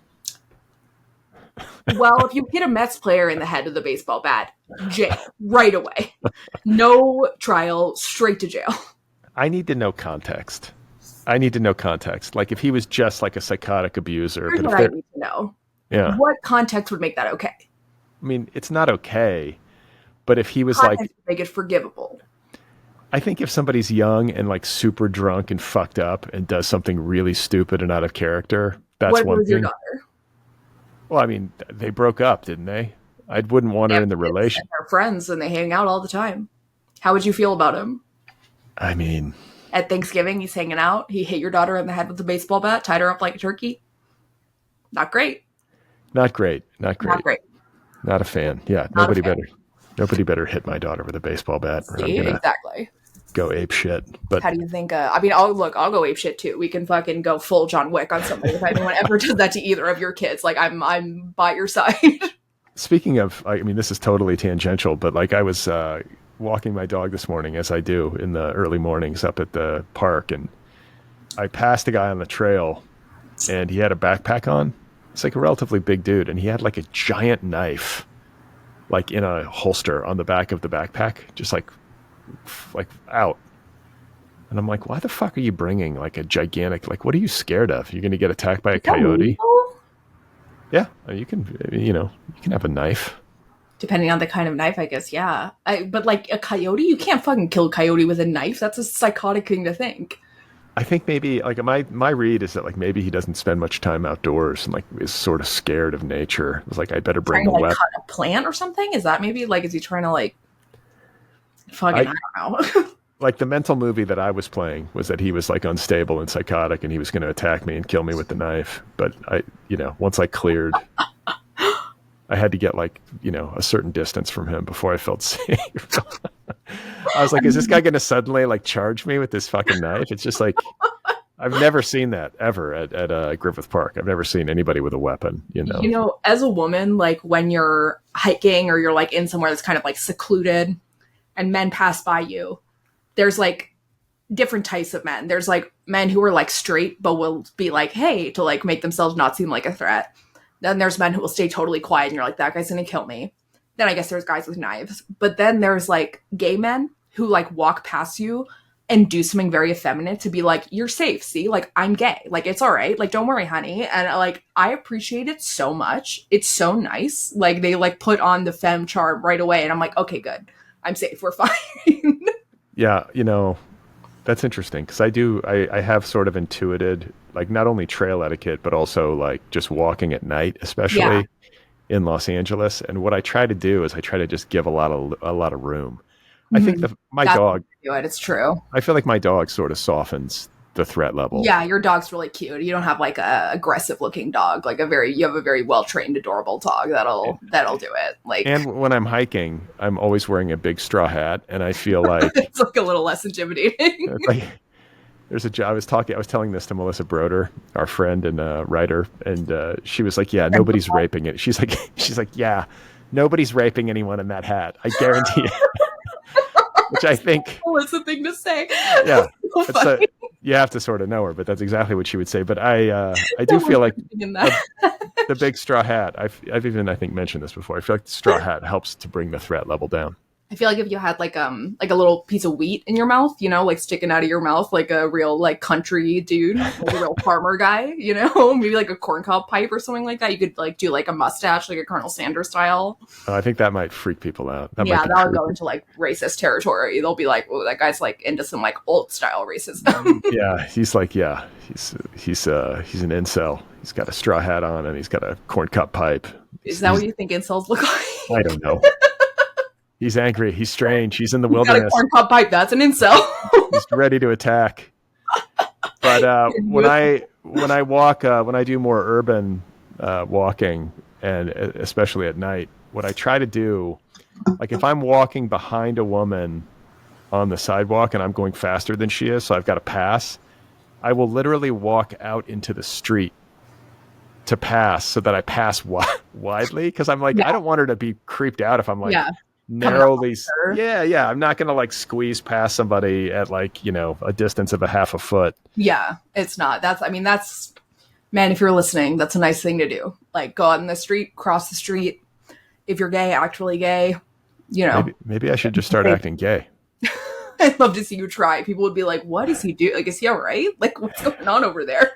Well, if you hit a Mets player in the head with a baseball bat, jail right away. No trial, straight to jail. I need to know context. Like if he was just like a psychotic abuser. Here's But what if I need to know. yeah, What context would make that okay? I mean, it's not okay. But if he was Context like, would make it forgivable. I think if somebody's young and like super drunk and fucked up and does something really stupid and out of character, that's What one was your thing. daughter? Well, I mean, they broke up, didn't they? I wouldn't want her in the relation. They're friends and they hang out all the time. How would you feel about him? I mean, At Thanksgiving, he's hanging out. He hit your daughter in the head with a baseball bat, tied her up like a turkey. Not great. not great. Not great. Not a fan. Yeah, Not a fan. nobody better hit my daughter with a baseball bat. Or I'm See? gonna Exactly. go ape shit. But How do you think? I mean, I'll go ape shit too. We can fucking go full John Wick on somebody if anyone ever does that to either of your kids. Like, I'm by your side. speaking of, I mean, this is totally tangential, but like I was walking my dog this morning, as I do in the early mornings up at the park, and I passed a guy on the trail, and he had a backpack on. It's like a relatively big dude, and he had like a giant knife, like in a holster on the back of the backpack, just like out. And I'm like, why the fuck are you bringing like a gigantic, like, what are you scared of? You're going to get attacked by a coyote? Yeah, you can have a knife. Depending on the kind of knife, I guess, yeah. But like a coyote, you can't fucking kill a coyote with a knife. That's a psychotic thing to think. I think maybe like my read is that like maybe he doesn't spend much time outdoors and like is sort of scared of nature. It's like, I better bring Trying a to like weapon. cut a plant or something? Is that maybe like, is he trying to like fucking, I don't know. like the mental movie that I was playing was that he was like unstable and psychotic and he was going to attack me and kill me with the knife. But once I cleared, I had to get like, a certain distance from him before I felt safe. I was like, is this guy going to suddenly like charge me with this fucking knife? It's just like, I've never seen that ever at Griffith Park. I've never seen anybody with a weapon. As a woman, like when you're hiking or you're like in somewhere that's kind of like secluded and men pass by you, there's like different types of men. There's like men who are like straight, but will be like, hey, to like make themselves not seem like a threat. Then there's men who will stay totally quiet and you're like, that guy's gonna kill me. Then I guess there's guys with knives. But then there's like gay men who like walk past you and do something very effeminate to be like, you're safe, see? Like, I'm gay. Like, it's all right. Like, don't worry, honey. And like, I appreciate it so much. It's so nice. Like, they like put on the femme charm right away. And I'm like, okay, good. I'm safe. We're fine. Yeah, that's interesting because I have sort of intuited like not only trail etiquette, but also like just walking at night, especially in Los Angeles. And what I try to do is I try to just give a lot of room. I think my That's dog, it's true. I feel like my dog sort of softens the threat level. Yeah, your dog's really cute. You don't have like a aggressive looking dog. Like you have a very well trained, adorable dog that'll do it. Like, and when I'm hiking, I'm always wearing a big straw hat, and I feel like it's like a little less intimidating. it's like there's a job. I was telling this to Melissa Broder, our friend and writer, and she was like, "Yeah, nobody's raping it." She's like, "Yeah, nobody's raping anyone in that hat. I guarantee it." Which I think what's the thing to say? Yeah, so you have to sort of know her, but that's exactly what she would say. But I do feel like the big straw hat. I've even I think mentioned this before. I feel like the straw hat helps to bring the threat level down. I feel like if you had like a little piece of wheat in your mouth, like sticking out of your mouth, like a real like country dude, like a real farmer guy, maybe like a corncob pipe or something like that. You could like do like a mustache, like a Colonel Sanders style. I think that might freak people out. That'll go into like racist territory. They'll be like, "Oh, that guy's like into some like old style racism." He's like, he's an incel. He's got a straw hat on and he's got a corncob pipe. Is that what you think incels look like? I don't know. He's angry. He's strange. He's in the wilderness. Got a corncob pipe. That's an incel. He's ready to attack. But when I walk, when I do more urban walking, and especially at night, what I try to do, like if I'm walking behind a woman on the sidewalk and I'm going faster than she is, so I've got to pass, I will literally walk out into the street to pass so that I pass widely because I'm like, I don't want her to be creeped out if I'm like narrowly. Yeah. I'm not going to like squeeze past somebody at like, a distance of a half a foot. Yeah, it's not. That's, man, if you're listening, that's a nice thing to do. Like go out in the street, cross the street. If you're gay, actually gay, Maybe I should just start acting gay. I'd love to see you try. People would be like, what does he do? Like, is he all right? Like, what's going on over there?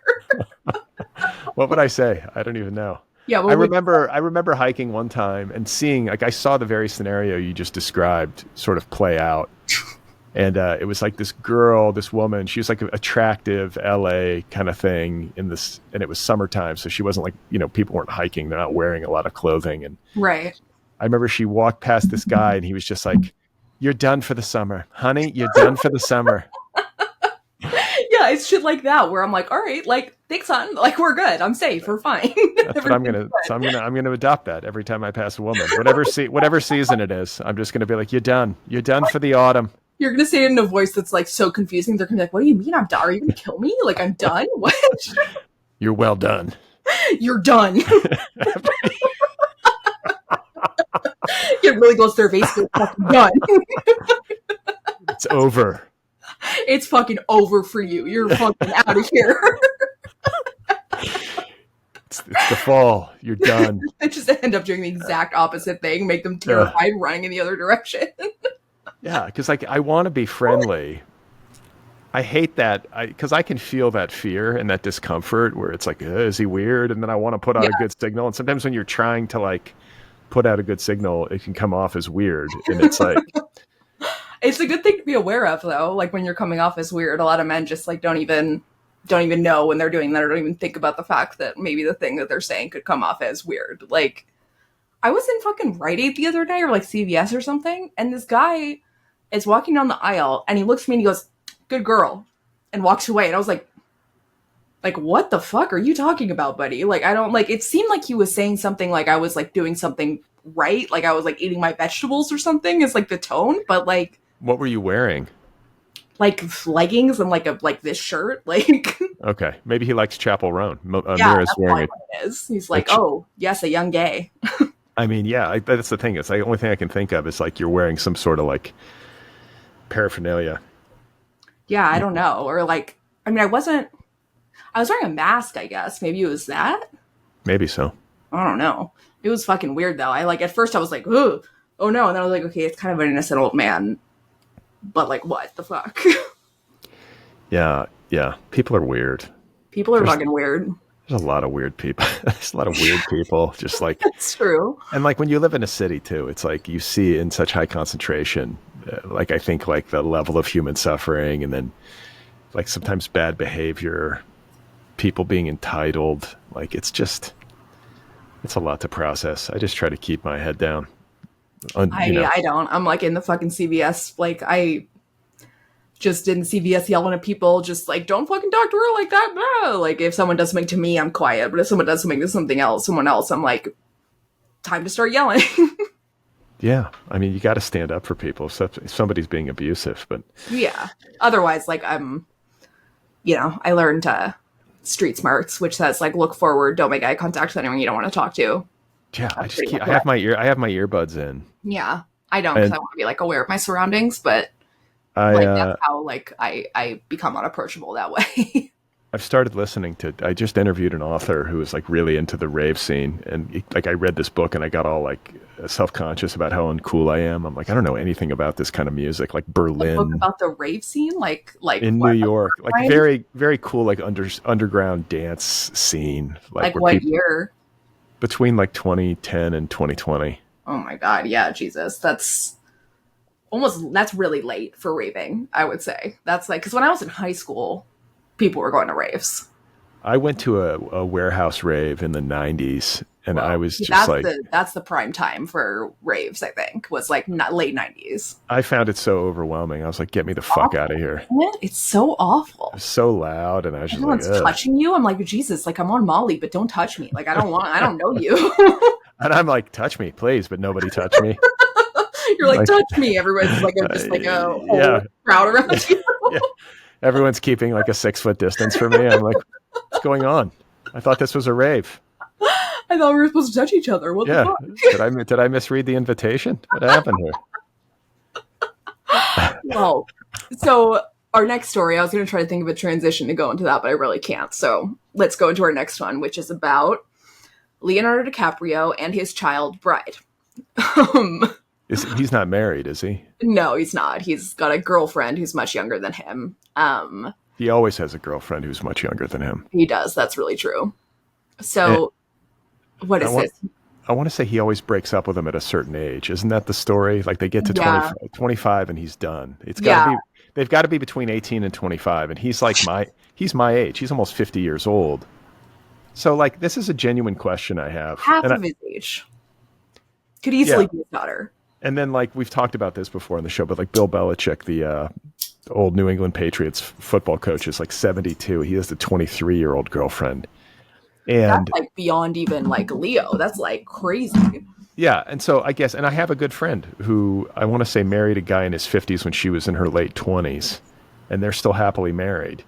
What would I say? I don't even know. Yeah, I remember hiking one time and seeing, like, I saw the very scenario you just described sort of play out. And it was like this woman, she was like an attractive LA kind of thing and it was summertime. So she wasn't like, people weren't hiking. They're not wearing a lot of clothing. And right. I remember she walked past this guy and he was just like, "You're done for the summer, honey. You're done for the summer." Yeah, it's shit like that where I'm like, all right, like, thanks, hon. Like, we're good. I'm safe. We're fine. That's what I'm gonna adopt that every time I pass a woman, whatever season it is. I'm just gonna be like, "You're done. You're done for the autumn." You're gonna say it in a voice that's like so confusing. They're gonna be like, "What do you mean I'm done? Are you gonna kill me? Like I'm done? What?" You're well done. You're done. Get really close to their face. You're fucking done. It's over. It's fucking over for you. You're fucking out of here. It's the fall. You're done. I just end up doing the exact opposite thing, make them terrified, running in the other direction. Yeah, because like I want to be friendly. I hate that because I can feel that fear and that discomfort where it's like, is he weird? And then I want to put out a good signal. And sometimes when you're trying to like put out a good signal, it can come off as weird. And it's like, it's a good thing to be aware of though. Like when you're coming off as weird, a lot of men just like don't even know when they're doing that or don't even think about the fact that maybe the thing that they're saying could come off as weird. Like I was in fucking Rite Aid the other day or like CVS or something. And this guy is walking down the aisle, and he looks at me and he goes, "Good girl," and walks away. And I was like, what the fuck are you talking about, buddy? Like, I don't, like, it seemed like he was saying something like I was, like, doing something right. Like, I was, like, eating my vegetables or something is, like, the tone. But, like... What were you wearing? Like, leggings and, like, this shirt. Like... Okay. Maybe he likes Chapel Roan. Yeah, Mira's that's wearing what it is. He's like, oh, yes, a young gay. I mean, yeah, that's the thing. It's like, the only thing I can think of is, like, you're wearing some sort of, like, paraphernalia. Yeah, I don't know. Or, like, I mean, I was wearing a mask, I guess. Maybe it was that? Maybe so. I don't know. It was fucking weird, though. At first I was like, oh no. And then I was like, okay, it's kind of an innocent old man. But, like, what the fuck? Yeah. People are weird. People are fucking weird. There's a lot of weird people. There's a lot of weird people. Just like... It's true. And, like, when you live in a city, too, it's like you see in such high concentration, like, I think, like, the level of human suffering, and then, like, sometimes bad behavior, people being entitled. Like, it's a lot to process. I just try to keep my head down. I don't. I'm, like, in the fucking CVS. Like, I just in CVS yelling at people, just like, don't fucking talk to her like that. No. Like, if someone does something to me, I'm quiet. But if someone does something to someone else, I'm like, time to start yelling. Yeah. I mean, you got to stand up for people if somebody's being abusive. But yeah. Otherwise, like, I learned street smarts, which says, like, look forward, don't make eye contact with anyone you don't want to talk to. Yeah, I have my earbuds in. Yeah, I don't, because I want to be, like, aware of my surroundings, but that's how, like, I become unapproachable that way. I've started listening to... I just interviewed an author who was, like, really into the rave scene, and like, I read this book and I got all, like, self-conscious about how uncool I am. I'm like, I don't know anything about this kind of music, like Berlin. A book about the rave scene, like in New York, like very, very cool, like underground dance scene. Like what year? Between, like, 2010 and 2020. Oh my god, yeah, Jesus, that's really late for raving, I would say. That's like, because when I was in high school, people were going to raves. I went to a warehouse rave in the 90s, and I was just that's the prime time for raves, I think, was like late 90s. I found it so overwhelming. I was like, get me the fuck out of here. It's so awful. It's so loud, and I was just everyone's like, touching you. I'm like, Jesus, like, I'm on Molly, but don't touch me. Like, I don't know you. And I'm like, touch me, please, but nobody touched me. You're like, touch me. Everyone's like, just like a whole crowd around you. Yeah. Everyone's keeping, like, a 6-foot distance from me. I'm like, what's going on? I thought this was a rave. I thought we were supposed to touch each other. What the fuck? Did I misread the invitation? What happened here? Well, so our next story, I was going to try to think of a transition to go into that, but I really can't. So let's go into our next one, which is about Leonardo DiCaprio and his child bride. He's not married, is he? No, he's not. He's got a girlfriend who's much younger than him. He always has a girlfriend who's much younger than him. He does. That's really true. So, what is this? I want to say he always breaks up with him at a certain age. Isn't that the story? Like, they get to 25 and he's done. They've got to be between 18 and 25. And he's like he's my age. He's almost 50 years old. So, like, this is a genuine question I have. Half of his age. Could easily be his daughter. And then, like, we've talked about this before on the show, but, like, Bill Belichick, the old New England Patriots football coach, is like 72. He has a 23-year-old girlfriend. And that's, like, beyond even, like, Leo. That's, like, crazy. Yeah. And so I guess, and I have a good friend who I want to say married a guy in his 50s when she was in her late 20s, and they're still happily married.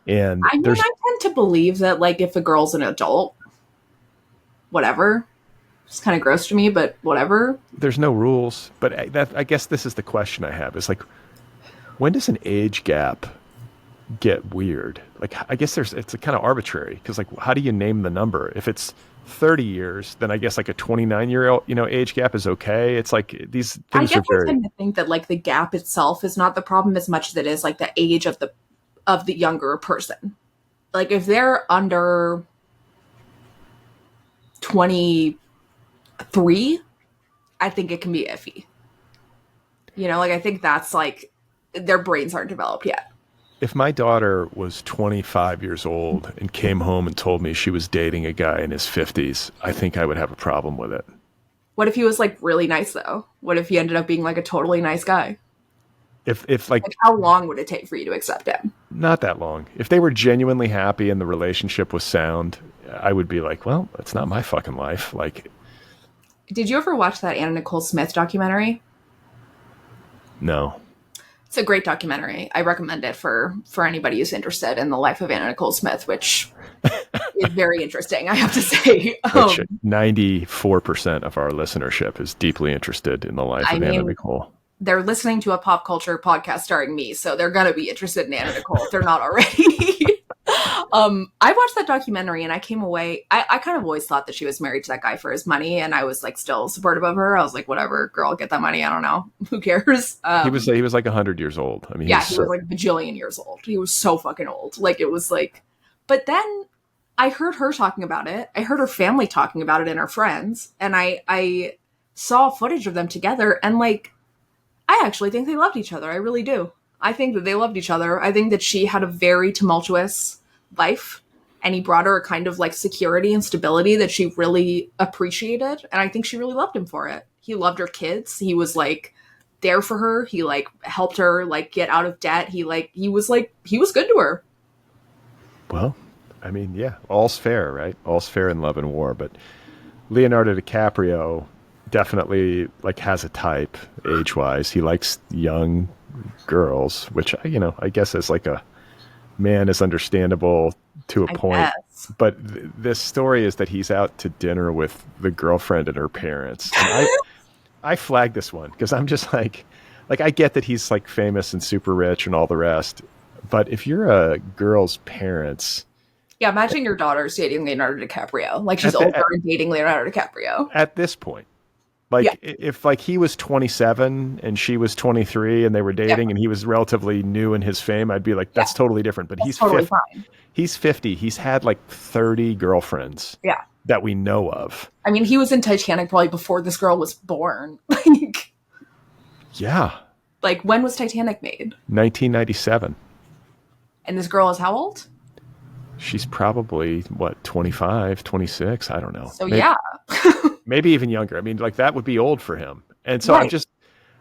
And I tend to believe that, like, if a girl's an adult, whatever. It's kind of gross to me, but whatever. There's no rules. But I guess this is the question I have. Is, like, when does an age gap get weird? Like, I guess it's a kind of arbitrary, because, like, how do you name the number? If it's 30 years, then I guess, like, a 29-year-old, age gap is okay. It's like these things I tend to think that, like, the gap itself is not the problem as much as it is, like, the age of the younger person. Like, if they're under 23, I think it can be iffy. Like, I think that's, like, their brains aren't developed yet. If my daughter was 25 years old and came home and told me she was dating a guy in his 50s, I think I would have a problem with it. What if he was, like, really nice, though? What if he ended up being, like, a totally nice guy? If like Like, how long would it take for you to accept him? not that long. If they were genuinely happy and the relationship was sound, I would be like, well, it's not my fucking life. Like, Did you ever watch that Anna Nicole Smith documentary? no. It's a great documentary. I recommend it for anybody who's interested in the life of Anna Nicole Smith, which is very interesting, I have to say. Which 94% of our listenership is deeply interested in the life of Anna Nicole. They're listening to a pop culture podcast starring me, so they're going to be interested in Anna Nicole if they're not already. I watched that documentary and I came away, I kind of always thought that she was married to that guy for his money, and I was like still supportive of her. I was like, whatever, girl, get that money. I don't know. Who cares? He was like 100 years old. I mean, he was like a bajillion years old. He was so fucking old. Like, it was like, but then I heard her talking about it. I heard her family talking about it and her friends. And I saw footage of them together, and like, I actually think they loved each other. I really do. I think that they loved each other. I think that she had a very tumultuous life, and he brought her a kind of like security and stability that she really appreciated. And I think she really loved him for it. He loved her kids. He was like there for her. He like helped her like get out of debt. He was good to her. Well, I mean, yeah, all's fair, right? All's fair in love and war. But Leonardo DiCaprio definitely like has a type age-wise. He likes young girls, which, you know, I guess as like a man is understandable to a point. Guess. But this story is that he's out to dinner with the girlfriend and her parents. And I flagged this one because I'm just like I get that he's like famous and super rich and all the rest. But if you're a girl's parents... Yeah, imagine your daughter's dating Leonardo DiCaprio. Like, she's older and dating Leonardo DiCaprio. At this point. Like, yeah. If like he was 27 and she was 23 and they were dating and he was relatively new in his fame, I'd be like, that's totally different. But he's totally 50. Fine. He's 50. He's had like 30 girlfriends that we know of. I mean, he was in Titanic probably before this girl was born. Like, yeah. Like, when was Titanic made? 1997. And this girl is how old? She's probably, 25, 26? I don't know. So, maybe, maybe even younger. I mean, like, that would be old for him. And so right.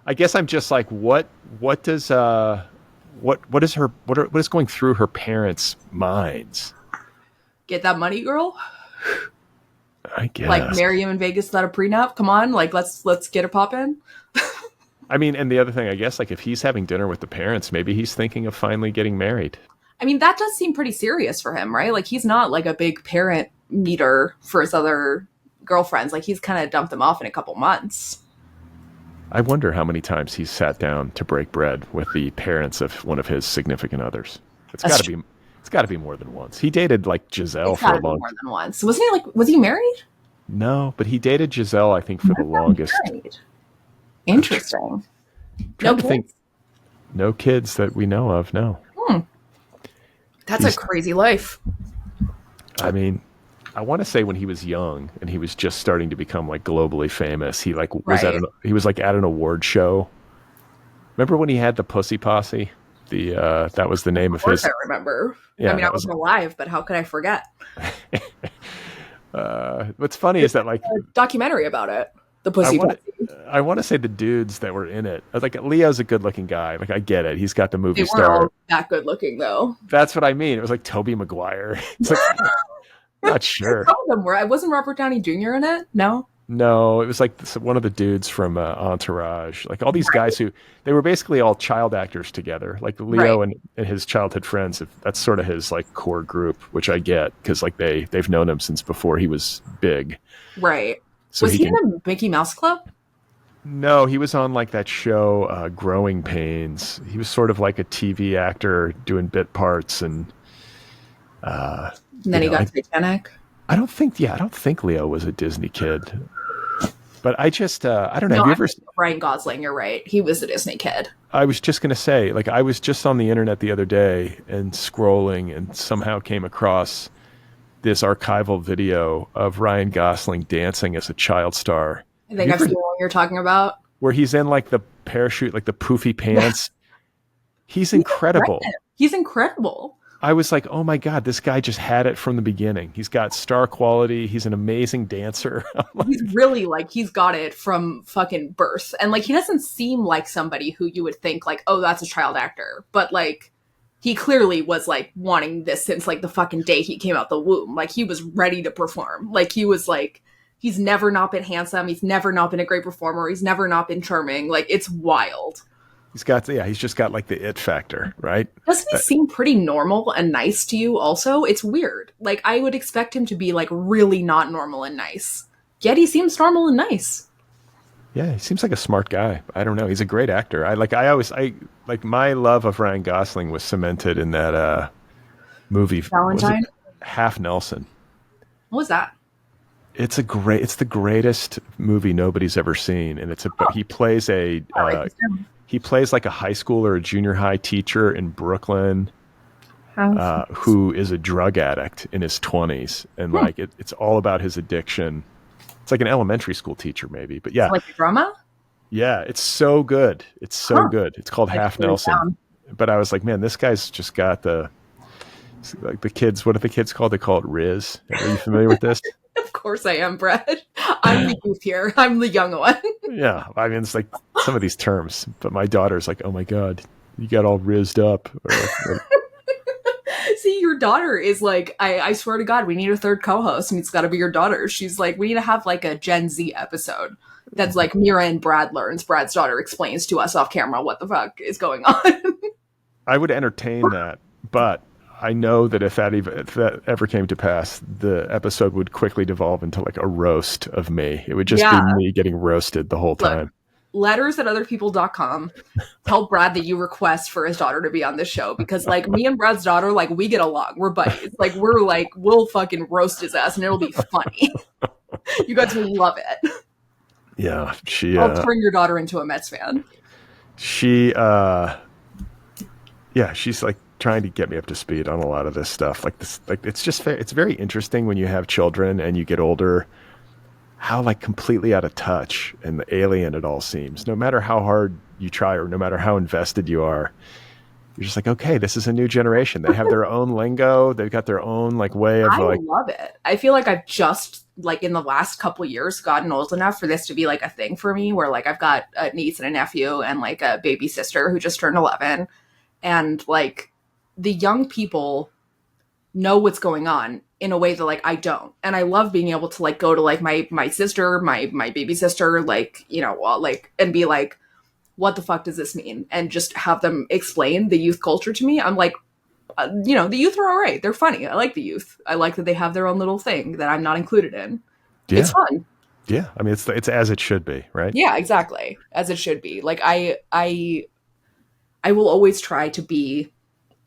I guess I'm just like, what is going through her parents' minds? Get that money, girl? I guess. Like, marry him in Vegas without a prenup? Come on, like, let's get it poppin'. I mean, and the other thing, I guess, like, if he's having dinner with the parents, maybe he's thinking of finally getting married. I mean, that does seem pretty serious for him, right? Like, he's not like a big parent meter for his other girlfriends. Like, he's kind of dumped them off in a couple months. I wonder how many times he's sat down to break bread with the parents of one of his significant others. It's got to be more than once. He dated like Giselle for a long time. More than once. Was he married? No, but he dated Giselle, I think, for the longest. Married. Interesting. No kids that we know of. No. That's a crazy life. I mean, I want to say when he was young and he was just starting to become like globally famous, he like was at an award show. Remember when he had the Pussy Posse? That was the name of his. I remember. Yeah, I mean, I wasn't alive, but how could I forget? What's funny is that like a documentary about it. The Pussy Posse. I want to say the dudes that were in it. Like, Leo's a good-looking guy. Like, I get it. He's got the movie star. They weren't all that good-looking, though. That's what I mean. It was like Tobey Maguire. It's like, not sure. Some of them were. Wasn't Robert Downey Jr. in it? No? No, it was like one of the dudes from Entourage. Like, all these guys they were basically all child actors together. Like, Leo and his childhood friends, that's sort of his, like, core group, which I get, because, like, they've known him since before he was big. Right. So was he in the Mickey Mouse Club? No, he was on like that show, Growing Pains. He was sort of like a TV actor doing bit parts, and then he got Titanic. I don't think Leo was a Disney kid, but I don't know. Have you ever? Ryan Gosling, you're right. He was a Disney kid. I was just gonna say, like, I was just on the internet the other day and scrolling, and somehow came across this archival video of Ryan Gosling dancing as a child star. I think I've seen what you're talking about. Where he's in like the parachute, like the poofy pants. He's incredible. He's incredible. I was like, oh my God, this guy just had it from the beginning. He's got star quality. He's an amazing dancer. I'm He's like, really like he's got it from fucking birth. And like he doesn't seem like somebody who you would think like, oh, that's a child actor. But like he clearly was like wanting this since like the fucking day he came out the womb. Like he was ready to perform. Like he was like he's never not been handsome. He's never not been a great performer. He's never not been charming. Like it's wild. he's just got like the it factor, right? Doesn't he Uh, seem pretty normal and nice to you also? It's weird. Like I would expect him to be like really not normal and nice. Yet he seems normal and nice. yeah, he seems like a smart guy. I don't know. He's a great actor. I like my love of Ryan Gosling was cemented in that movie. Was it Valentine? Half Nelson? What was that? It's the greatest movie nobody's ever seen, and All right, this down. he plays like a high school or a junior high teacher in Brooklyn How's who is a drug addict in his 20s, and Hmm. like it's all about his addiction. It's like an elementary school teacher maybe, but yeah, Like a drama? yeah, it's so good. It's so Huh. good. It's called I just Half wrote it Nelson. down. But I was like, man, this guy's just got the like the kids. What are the kids called? They call it Riz. Are you familiar with this? Of course I am, Brad. I'm the youth here. I'm the young one. Yeah, I mean, it's like some of these terms. But my daughter's like, oh my god, you got all rizzed up. Or like, See, your daughter is like, I swear to God, we need a third co-host, and it's got to be your daughter. She's like, we need to have like a Gen Z episode that's like Mira and Brad learns. Brad's daughter explains to us off camera what the fuck is going on. I would entertain that, but I know that if that ever came to pass, the episode would quickly devolve into like a roast of me. It would just be Yeah. me getting roasted the whole Look, time. letters at otherpeople.com. Tell Brad that you request for his daughter to be on this show because, like, me and Brad's daughter, like, we get along. We're buddies. Like, we'll fucking roast his ass and it'll be funny. You guys will love it. Yeah, I'll turn your daughter into a Mets fan. she yeah, she's like trying to get me up to speed on a lot of this stuff. Like this, like it's very interesting when you have children and you get older, how like completely out of touch and the alien it all seems. No matter how hard you try or no matter how invested you are, you're just like, okay, this is a new generation. They have their own lingo. They've got their own like way of I like, love it. I feel like I've just, like, in the last couple of years gotten old enough for this to be like a thing for me where, like, I've got a niece and a nephew and like a baby sister who just turned 11. And like the young people know what's going on in a way that like I don't. And I love being able to like go to like my sister, my baby sister, like, you know, like, and be like, what the fuck does this mean? And just have them explain the youth culture to me. I'm like, you know, the youth are all right. They're funny. I like the youth. I like that they have their own little thing that I'm not included in. It's yeah, fun. yeah. I mean, it's as it should be, right? Yeah, exactly. As it should be. Like I will always try to be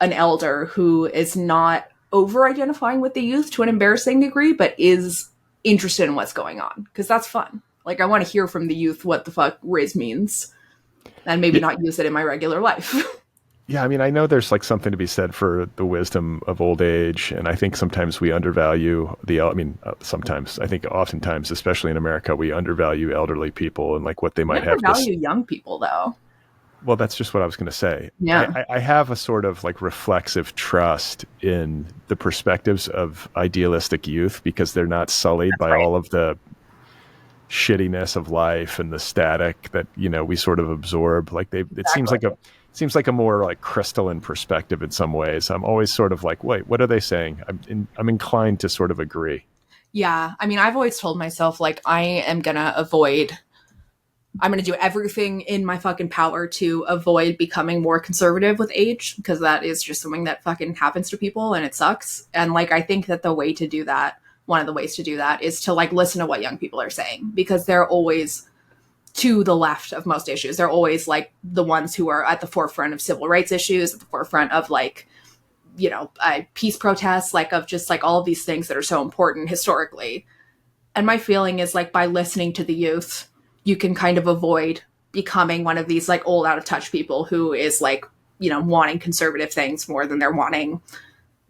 an elder who is not over identifying with the youth to an embarrassing degree, but is interested in what's going on. Because that's fun. Like I want to hear from the youth what the fuck Riz means. And maybe not use it in my regular life. Yeah, I mean, I know there's like something to be said for the wisdom of old age, and I think sometimes we undervalue sometimes I think oftentimes, especially in America, we undervalue elderly people and like what they might Never have to. value young people though. Well, that's just what I was going to say. Yeah. I have a sort of like reflexive trust in the perspectives of idealistic youth because they're not sullied by right. all of the shittiness of life and the static that we sort of absorb. Like it seems like a more like crystalline perspective in some ways. I'm always sort of like, wait, what are they saying? I'm inclined to sort of agree. Yeah. I mean, I've always told myself, like, I'm going to do everything in my fucking power to avoid becoming more conservative with age, because that is just something that fucking happens to people and it sucks. And like, I think that one of the ways to do that is to like listen to what young people are saying, because they're always to the left of most issues. They're always like the ones who are at the forefront of civil rights issues, at the forefront of like, peace protests, like of just like all of these things that are so important historically. And my feeling is like by listening to the youth, you can kind of avoid becoming one of these like old out of touch people who is like, wanting conservative things more than they're wanting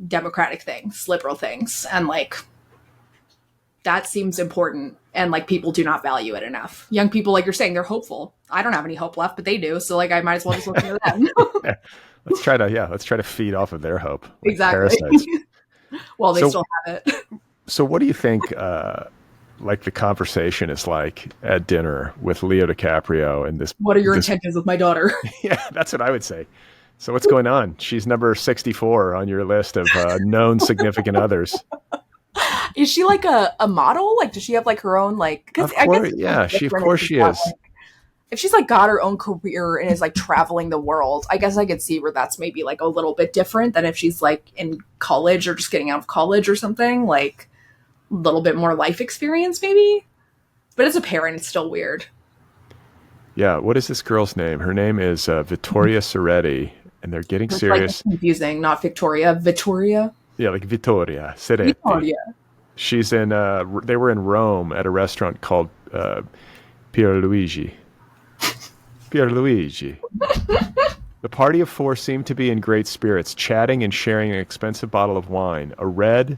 democratic things, liberal things. And like, that seems important. And like, people do not value it enough. Young people, like you're saying, they're hopeful. I don't have any hope left, but they do. So like, I might as well just listen to them. let's try to feed off of their hope, like Exactly. parasites. Well, they So, still have it. so what do you think? Like the conversation is like at dinner with Leo DiCaprio and What are your this. intentions with my daughter? Yeah, that's what I would say. So what's going on? She's number 64 on your list of known significant others. Is she like a model? Like, does she have like her own like? Because Of I guess course, it's yeah, different of if course she's she got, is. like, if she's like got her own career and is like traveling the world. I guess I could see where that's maybe like a little bit different than if she's like in college or just getting out of college or something. Like a little bit more life experience, maybe. But as a parent, it's still weird. Yeah, what is this girl's name? Her name is Vittoria Ceretti, and they're getting It's like it's serious. confusing. Not Victoria, Vittoria, Yeah, like Vittoria Ceretti. Vittoria. She's in. They were in Rome at a restaurant called Pierluigi. Pierluigi. The party of four seemed to be in great spirits, chatting and sharing an expensive bottle of wine, a red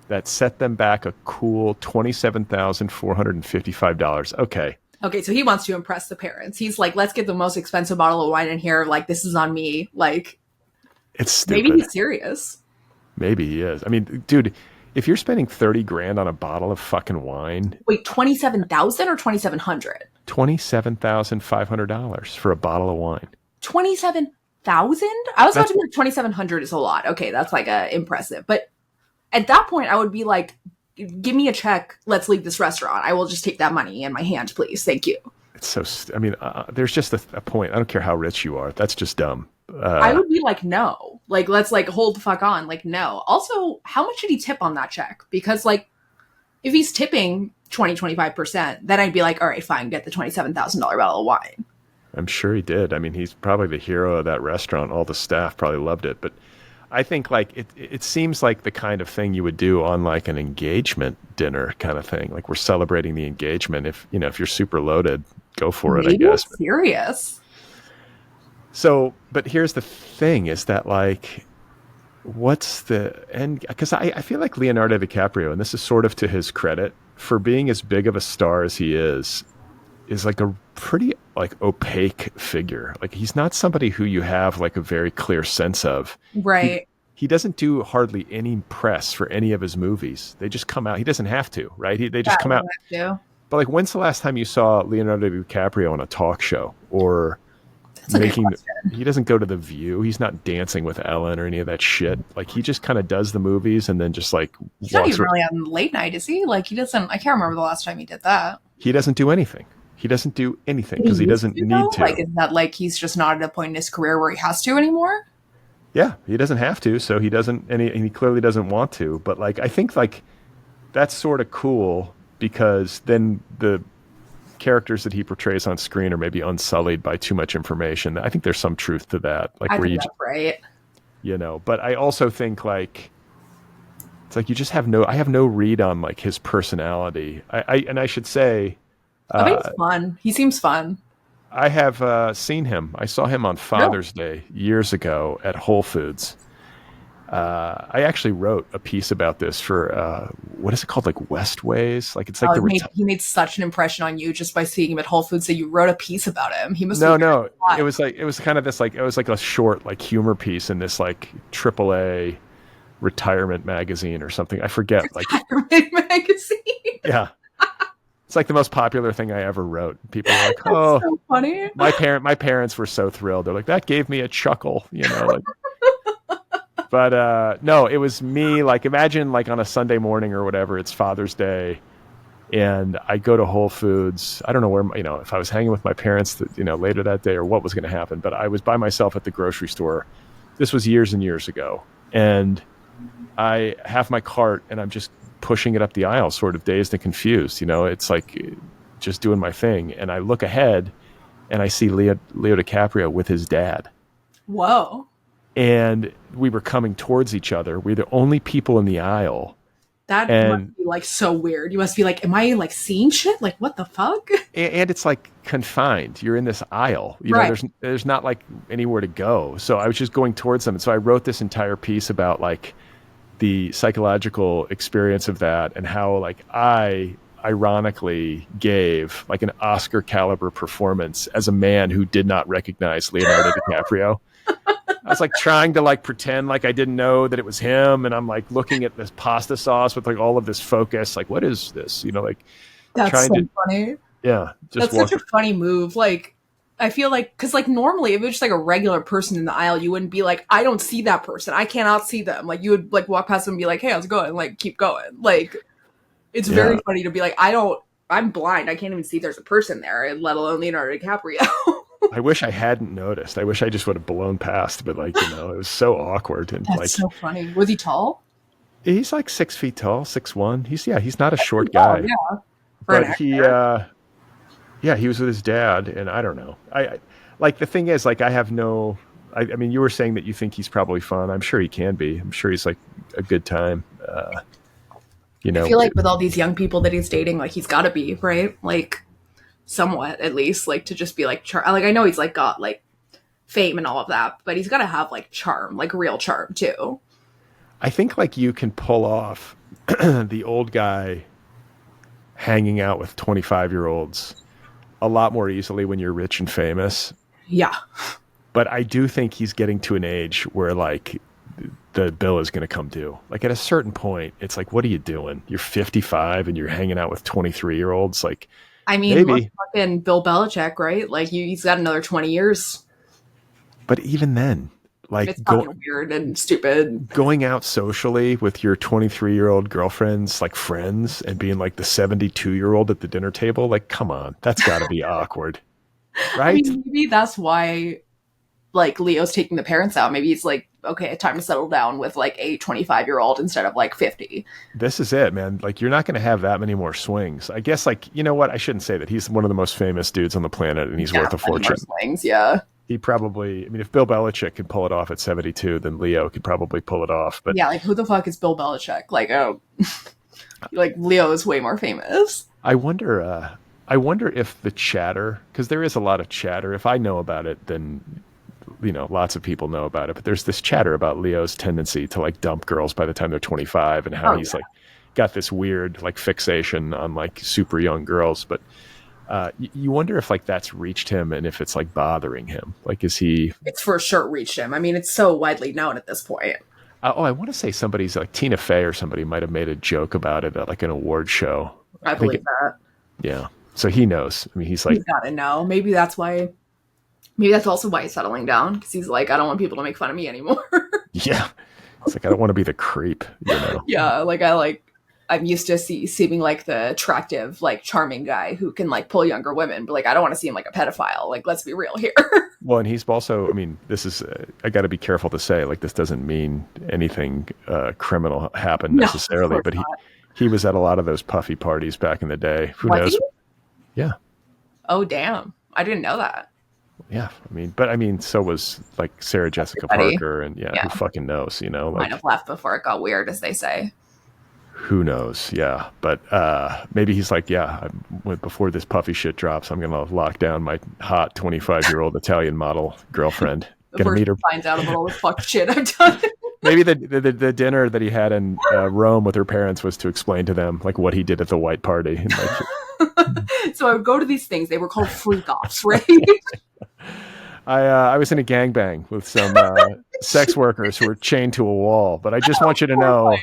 that set them back a cool $27,455. Okay. Okay, so he wants to impress the parents. He's like, let's get the most expensive bottle of wine in here. Like, this is on me. Like, It's maybe stupid. he's serious. Maybe he is. I mean, dude, if you're spending 30 grand on a bottle of fucking wine, Wait, 27,000 or 2,700? $27,500 for a bottle of wine. 27,000? I was about That's to be like 2,700 is a lot. Okay, that's like impressive. But at that point, I would be like, give me a check. Let's leave this restaurant. I will just take that money in my hand, please. Thank you. it's so. I mean, there's just a point. I don't care how rich you are. That's just dumb. I would be like, no. Like, let's like hold the fuck on. Like, no. Also, how much did he tip on that check? Because like, if he's tipping 25%, then I'd be like, all right, fine, get the $27,000 bottle of wine. I'm sure he did. I mean, he's probably the hero of that restaurant. All the staff probably loved it. But I think like it seems like the kind of thing you would do on like an engagement dinner kind of thing. Like we're celebrating the engagement. If if you're super loaded, go for it, I Maybe guess. it's serious. So, but here's the thing: is that like, what's the end? Because I feel like Leonardo DiCaprio, and this is sort of to his credit, for being as big of a star as he is like a pretty like opaque figure. Like he's not somebody who you have like a very clear sense of. Right. He doesn't do hardly any press for any of his movies. They just come out. He doesn't have to, right? They just come out. To. But like, when's the last time you saw Leonardo DiCaprio on a talk show or That's a good making? question. He doesn't go to The View. He's not dancing with Ellen or any of that shit. Like he just kind of does the movies and then just like He's not walks. even really on late night, is he? Like, he doesn't, I can't remember the last time he did that. He doesn't do anything. He doesn't do anything because he doesn't need to. Like, is that like he's just not at a point in his career where he has to anymore? Yeah, he doesn't have to, so he doesn't, and he clearly doesn't want to. But like, I think like that's sort of cool because then the characters that he portrays on screen are maybe unsullied by too much information. I think there's some truth to that. Like I where think you, that's right. but I also think like it's like you just have no. I have no read on like his personality. And I should say. I think it's fun. He seems fun. I have seen him. I saw him on Father's Day years ago at Whole Foods. I actually wrote a piece about this for what is it called, like Westways? Like it's like he made such an impression on you just by seeing him at Whole Foods that you wrote a piece about him. He must no. It was kind of this like it was like a short like humor piece in this like AAA retirement magazine or something. I forget. Like retirement magazine. Yeah. It's like the most popular thing I ever wrote. People are like, "Oh, so funny." My parents were so thrilled. They're like, that gave me a chuckle, Like, but no, it was me. Like, imagine like on a Sunday morning or whatever. It's Father's Day, and I go to Whole Foods. I don't know where if I was hanging with my parents, later that day or what was going to happen. But I was by myself at the grocery store. This was years and years ago, and I have my cart, and I'm just pushing it up the aisle, sort of dazed and confused. It's like just doing my thing. And I look ahead and I see Leo DiCaprio with his dad. Whoa. And we were coming towards each other. We're the only people in the aisle. That must be like so weird. You must be like, am I like seeing shit? Like, what the fuck? And it's like confined. You're in this aisle. There's not like anywhere to go. So I was just going towards them. And so I wrote this entire piece about like the psychological experience of that and how like I ironically gave like an Oscar caliber performance as a man who did not recognize Leonardo DiCaprio. I was like trying to like pretend like I didn't know that it was him, and I'm like looking at this pasta sauce with like all of this focus, like what is this? Like That's trying so to, funny. yeah, just That's such walk. a funny move. Like, I feel like, because like normally if it was just like a regular person in the aisle, you wouldn't be like, I don't see that person. I cannot see them. Like, you would like walk past them and be like, hey, how's it going? Like, keep going. Like, it's very Yeah, funny to be like, I'm blind. I can't even see there's a person there, let alone Leonardo DiCaprio. I wish I hadn't noticed. I wish I just would have blown past, but like it was so awkward, and That's like so funny. Was he tall? he's like 6 feet tall, 6'1". He's not a short Oh, guy, yeah. For an but he actor. yeah, he was with his dad, and I don't know. I like the thing is like I have no. I mean, you were saying that you think he's probably fun. I'm sure he can be. I'm sure he's like a good time. You I know, feel like with all these young people that he's dating, like, he's got to be, right? Like, somewhat, at least, like, to just be like, like, I know he's like got like fame and all of that, but he's got to have like charm, like real charm too. I think like you can pull off the old guy hanging out with 25-year-olds a lot more easily when you're rich and famous. Yeah. But I do think he's getting to an age where like the bill is going to come due. Like at a certain point, it's like, what are you doing? You're 55 and you're hanging out with 23-year-olds. Like I mean, look, maybe, fucking Bill Belichick, right? Like, he's got another 20 years. but even then, like It's fucking weird and stupid. going out socially with your 23-year-old girlfriends, like friends, and being like the 72-year-old at the dinner table, like, come on, that's got to be awkward, I right? mean, maybe that's why, like, Leo's taking the parents out. Maybe it's like, okay, time to settle down with like a 25-year-old instead of like 50. This is it, man. Like, you're not going to have that many more swings. I guess, like, you know what? I shouldn't say that. He's one of the most famous dudes on the planet, and he's Yeah, worth a plenty more fortune. swings, yeah. He probably, I mean, if Bill Belichick could pull it off at 72, then Leo could probably pull it off. But Yeah, like, who the fuck is Bill Belichick? Like, oh, like, Leo is way more famous. I wonder if the chatter, because there is a lot of chatter. If I know about it, then lots of people know about it. But there's this chatter about Leo's tendency to like dump girls by the time they're 25, and how he's like got this weird like fixation on like super young girls. But you wonder if like that's reached him, and if it's like bothering him. Like, is he? It's for sure reached him. I mean, it's so widely known at this point. I want to say somebody's like Tina Fey or somebody might have made a joke about it at like an award show. I believe that. Yeah. So he knows. I mean, he's like, He's got to know. Maybe that's why. Maybe that's also why he's settling down, because he's like, I don't want people to make fun of me anymore. yeah. It's like, I don't want to be the creep, Yeah, I'm used to seeming like the attractive, like charming guy who can like pull younger women, but like I don't want to seem like a pedophile. Like, let's be real here. Well, and he's also, I mean, this is, I got to be careful to say, like, this doesn't mean anything criminal happened necessarily, but he was at a lot of those puffy parties back in the day. Who knows? He? Yeah. Oh, damn. I didn't know that. Yeah. I mean, so was like Sarah Jessica Parker, and who fucking knows, like, might have left before it got weird, as they say. Who knows? Yeah. But maybe he's like, before this puffy shit drops, I'm going to lock down my hot 25-year-old Italian model girlfriend. Before he finds out about all the fuck shit I've done. Maybe the dinner that he had in Rome with her parents was to explain to them like what he did at the white party. And, like, so I would go to these things. They were called freak-offs, right? I was in a gangbang with some sex workers who were chained to a wall. But I just want you to know,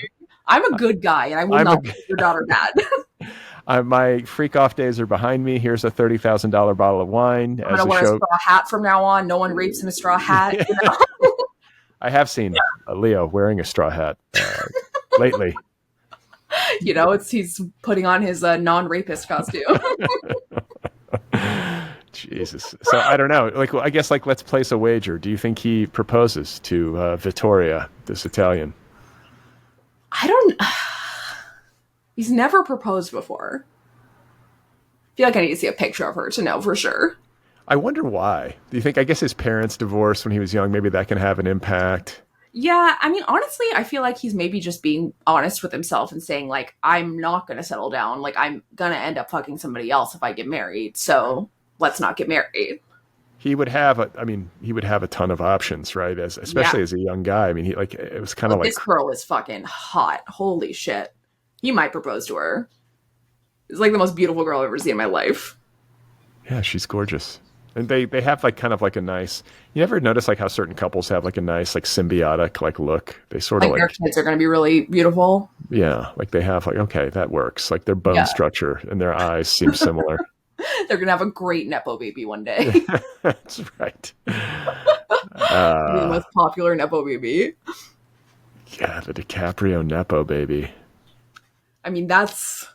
I'm a good guy, and I will not make your daughter mad. My freak off days are behind me. Here's a $30,000 bottle of wine. I'm gonna wear a straw hat from now on. No one rapes in a straw hat. You know? I have seen Leo wearing a straw hat lately. He's putting on his non-rapist costume. Jesus. So I don't know. Like, I guess like let's place a wager. Do you think he proposes to Vittoria, this Italian? I don't. He's never proposed before. I feel like I need to see a picture of her to know for sure. I wonder why. Do you think, I guess his parents divorced when he was young, maybe that can have an impact? Yeah, I mean, honestly, I feel like he's maybe just being honest with himself and saying, like, I'm not going to settle down. Like, I'm going to end up fucking somebody else if I get married. So let's not get married. He would have a ton of options, right? Especially as a young guy. I mean, it was kind of like, this girl is fucking hot. Holy shit. He might propose to her. It's like the most beautiful girl I've ever seen in my life. Yeah, she's gorgeous. And they have like kind of like a nice. You ever notice like how certain couples have like a nice like symbiotic like look? They sort of Like their like kids are going to be really beautiful. yeah, like they have like okay that works. Like their bone Yeah. structure and their eyes seem similar. They're going to have a great Nepo baby one day. Yeah, that's right. The most popular Nepo baby. Yeah, the DiCaprio Nepo baby. I mean, that's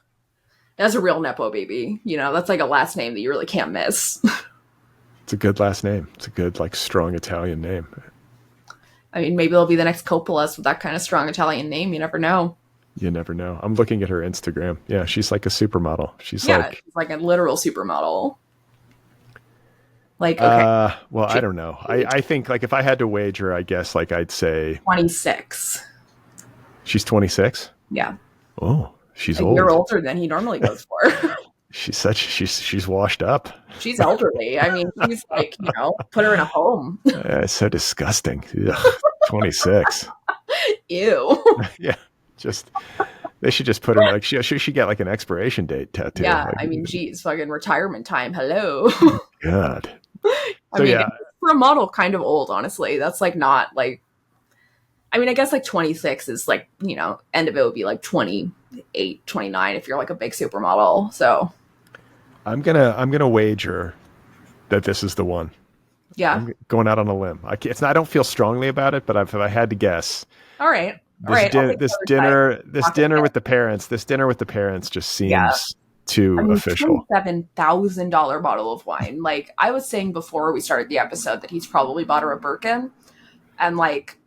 a real Nepo baby. You know, that's like a last name that you really can't miss. It's a good last name. It's a good like strong Italian name. I mean, maybe they'll be the next Coppolas with that kind of strong Italian name. You never know. You never know. I'm looking at her Instagram. Yeah, she's like a supermodel. She's Yeah, she's like a literal supermodel. Like, okay, well, I don't know. I think like if I had to wager, I guess like I'd say 26. she's 26. Yeah, Oh, she's a old. year older than he normally goes for. She's washed up. She's elderly. I mean, he's like, put her in a home. It's so disgusting. Ugh, 26. Ew. Yeah, just they should just put her like she should get like an expiration date tattoo. Yeah, like, I mean, geez, fucking retirement time. Hello. God. I So mean, yeah, for a model, kind of old, honestly. That's like not like, I mean, I guess like 26 is like, end of it would be like 28, 29 if you're like a big supermodel. So I'm gonna wager that this is the one. yeah. I'm going out on a limb. I don't feel strongly about it, but if I had to guess, All right. All this, right. this dinner with the parents just seems too official. $27,000 bottle of wine. Like I was saying before we started the episode that he's probably bought her a Birkin, and like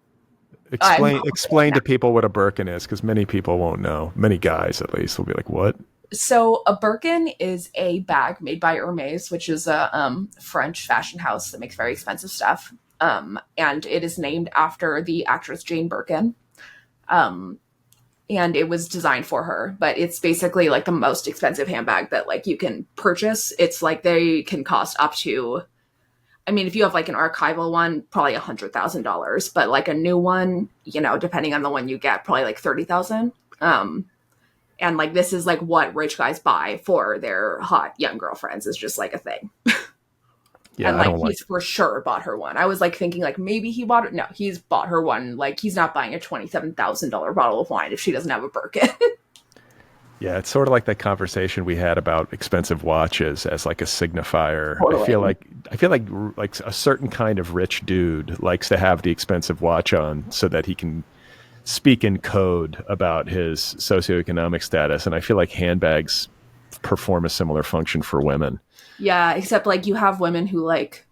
explain to people what a Birkin is, because many people won't know. Many guys, at least, will be like, "What?" So a Birkin is a bag made by Hermes, which is a French fashion house that makes very expensive stuff. And it is named after the actress Jane Birkin. And it was designed for her, but it's basically like the most expensive handbag that like you can purchase. It's like they can cost up to, I mean, if you have like an archival one, probably $100,000, but like a new one, depending on the one you get, probably like 30,000. And like this is like what rich guys buy for their hot young girlfriends is just like a thing. Yeah, and like he's for sure bought her one. I was like thinking like maybe he bought it. No, he's bought her one. Like he's not buying a $27,000 bottle of wine if she doesn't have a Birkin. Yeah, it's sort of like that conversation we had about expensive watches as like a signifier. Totally. I feel like a certain kind of rich dude likes to have the expensive watch on so that he can speak in code about his socioeconomic status, and I feel like handbags perform a similar function for women. Yeah, except like you have women who like,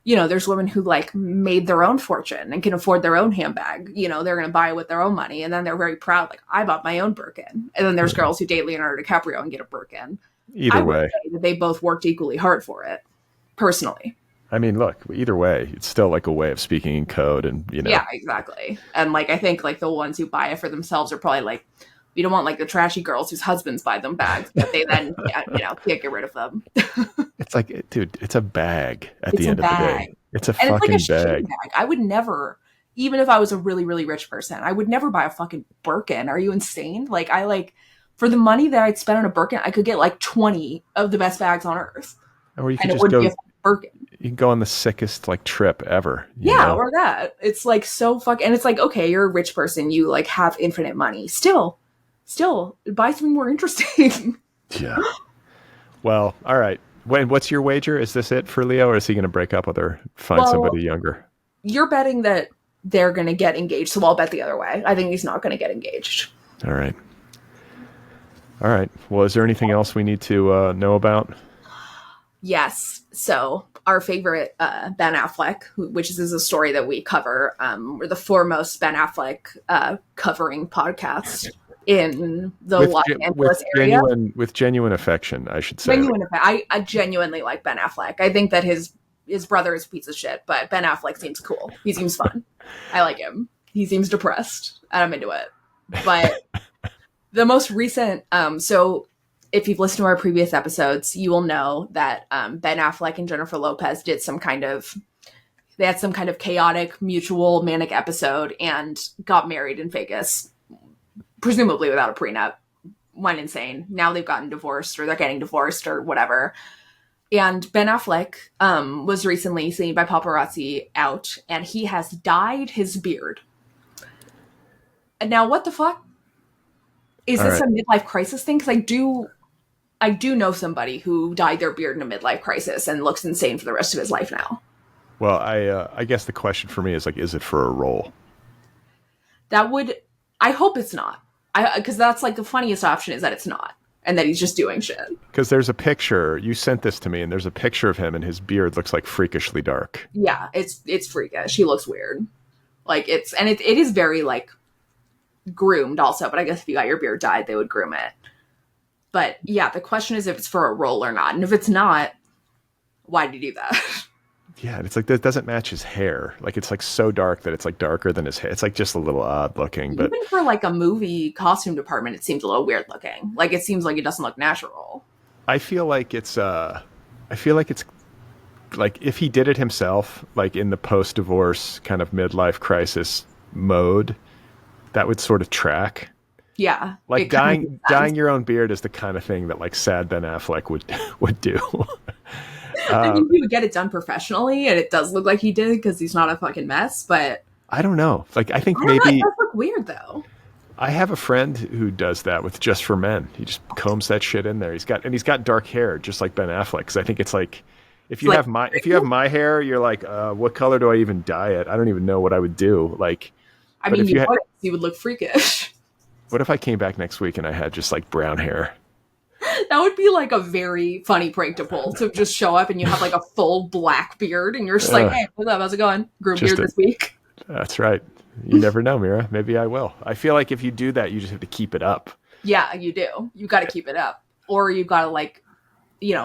there's women who like made their own fortune and can afford their own handbag. They're going to buy it with their own money, and then they're very proud, like I bought my own Birkin. And then there's girls who date Leonardo DiCaprio and get a Birkin. Either way, I would say that they both worked equally hard for it, personally. I mean, look, either way, it's still like a way of speaking in code, and Yeah, exactly. And like I think like the ones who buy it for themselves are probably like, you don't want like the trashy girls whose husbands buy them bags, but they then can't get rid of them. It's like, dude, it's a bag at the end of the day. It's a and fucking it's like a bag. bag. I would never, even if I was a really, really rich person, I would never buy a fucking Birkin. Are you insane? Like for the money that I'd spend on a Birkin, I could get like 20 of the best bags on earth. Or you could and just go. Be a Birkin. You can go on the sickest like trip ever. Yeah, or that. It's like so and it's like, okay, you're a rich person, you like have infinite money. Still buy something more interesting. Yeah. Well, all right. What's your wager? Is this it for Leo, or is he going to break up with her, find somebody younger? You're betting that they're going to get engaged, so I'll bet the other way. I think he's not going to get engaged. All right. Well, is there anything else we need to know about? Yes. So our favorite Ben Affleck, which is a story that we cover, we're the foremost Ben Affleck covering podcast in the Los Angeles area. With genuine affection, I should say. I genuinely like Ben Affleck. I think that his brother is a piece of shit, but Ben Affleck seems cool. He seems fun. I like him. He seems depressed, and I'm into it. But the most recent, so if you've listened to our previous episodes, you will know that Ben Affleck and Jennifer Lopez did they had some kind of chaotic, mutual, manic episode and got married in Vegas, presumably without a prenup. Went insane. Now they've gotten divorced, or they're getting divorced, or whatever. And Ben Affleck was recently seen by paparazzi out, and he has dyed his beard. And now, what the fuck? Is All this right. a midlife crisis thing? Because I do know somebody who dyed their beard in a midlife crisis and looks insane for the rest of his life now. Well, I guess the question for me is like, is it for a role? That would, I hope it's not. Because that's like the funniest option is that it's not, and that he's just doing shit. Because there's a picture, you sent this to me, and there's a picture of him, and his beard looks like freakishly dark. Yeah, it's freakish. He looks weird. Like it is very like groomed also, but I guess if you got your beard dyed, they would groom it. But yeah, the question is if it's for a role or not. And if it's not, why did you do that? Yeah, and it's like that doesn't match his hair. Like it's like so dark that it's like darker than his hair. It's like just a little odd looking. But Even for like a movie costume department, it seems a little weird looking. Like it seems like it doesn't look natural. I feel like it's like if he did it himself, like in the post-divorce kind of midlife crisis mode, that would sort of track. Yeah. Like It kind of makes dyeing sense. your own beard is the kind of thing that like sad Ben Affleck would would do. I mean, he would get it done professionally, and it does look like he did because he's not a fucking mess, but I don't know. Like I think I don't know. It maybe does look weird though. I have a friend who does that with Just for Men. He just combs that shit in there. He's got dark hair just like Ben Affleck. Because I think it's like It's like, if you have my hair, you're like, what color do I even dye it? I don't even know what I would do. Like, I but mean, if you you would look freakish. what if I came back next week and I had just like brown hair? That would be like a very funny prank to pull to just show up and you have like a full black beard and you're just like, Uh, hey, what's up? How's it going? Grew just beard this week. that's right. You never know, Mira. Maybe I will. I feel like if you do that, you just have to keep it up. Yeah, you do. You got to keep it up. Or you got to like,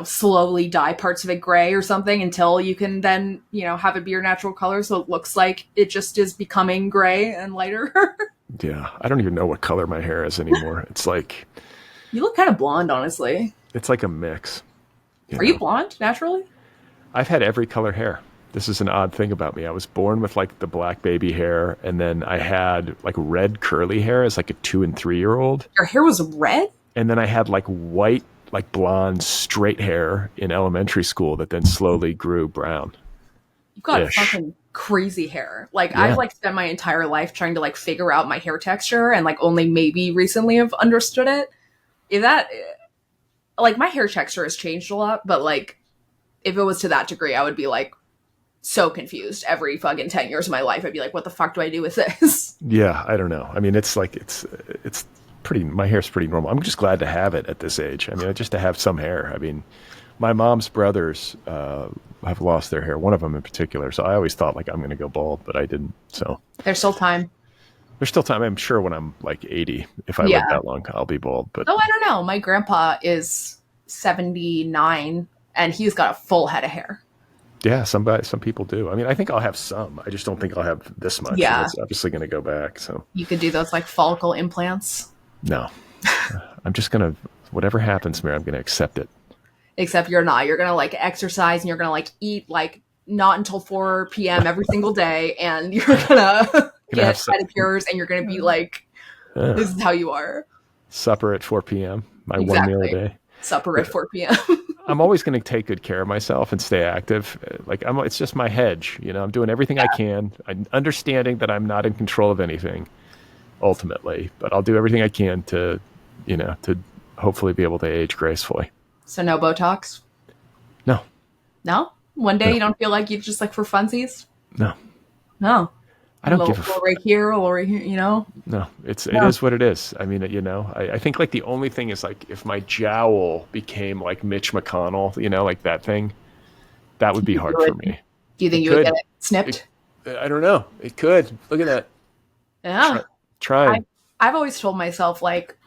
slowly dye parts of it gray or something until you can then, have it be your natural color. So it looks like it just is becoming gray and lighter. Yeah, I don't even know what color my hair is anymore. You look kind of blonde, honestly. It's like a mix. Are you blonde naturally? I've had every color hair. This is an odd thing about me. I was born with like the black baby hair, and then I had like red curly hair as like a 2 and 3 year old. Your hair was red? And then I had like white, like blonde, straight hair in elementary school that then slowly grew brown. You've got Ish. fucking crazy hair. Like Yeah. I've like spent my entire life trying to like figure out my hair texture and like only maybe recently have understood it. If that like my hair texture has changed a lot, but like if it was to that degree, I would be like so confused every fucking 10 years of my life. I'd be like, what the fuck do I do with this? Yeah, I don't know. I mean, it's like it's pretty. My hair's pretty normal. I'm just glad to have it at this age. I mean, just to have some hair. I mean, my mom's brothers have lost their hair. One of them in particular. So I always thought like I'm going to go bald, but I didn't. So There's still time. there's still time. I'm sure when I'm like 80, if I Yeah. live that long, I'll be bald. But Oh, I don't know. My grandpa is 79 and he's got a full head of hair. yeah, some people do. I mean, I think I'll have some. I just don't think I'll have this much. Yeah. And it's obviously going to go back. So You could do those like follicle implants. no, I'm just going to, whatever happens, Mary, I'm going to accept it. Except you're not. You're gonna like exercise and you're gonna like eat like not until 4 p.m. every single day, and you're gonna get have some- pedicures, and you're gonna be like, "This is how you are." Supper at 4 p.m. My one Exactly. meal a day. Supper at 4 p.m. I'm always going to take good care of myself and stay active. Like it's just my hedge. I'm doing everything I can. I'm understanding that I'm not in control of anything ultimately, but I'll do everything I can to hopefully be able to age gracefully. So no Botox. No, No. One day No. you don't feel like you just like for funsies. no, No. I don't a give a little right here, a little right here. no. It is what it is. I mean, I think like the only thing is like if my jowl became like Mitch McConnell, like that thing, that would be hard for me. Do you think It you would could. get it snipped? I don't know. It could. Look at that. Yeah. Try. I've always told myself like,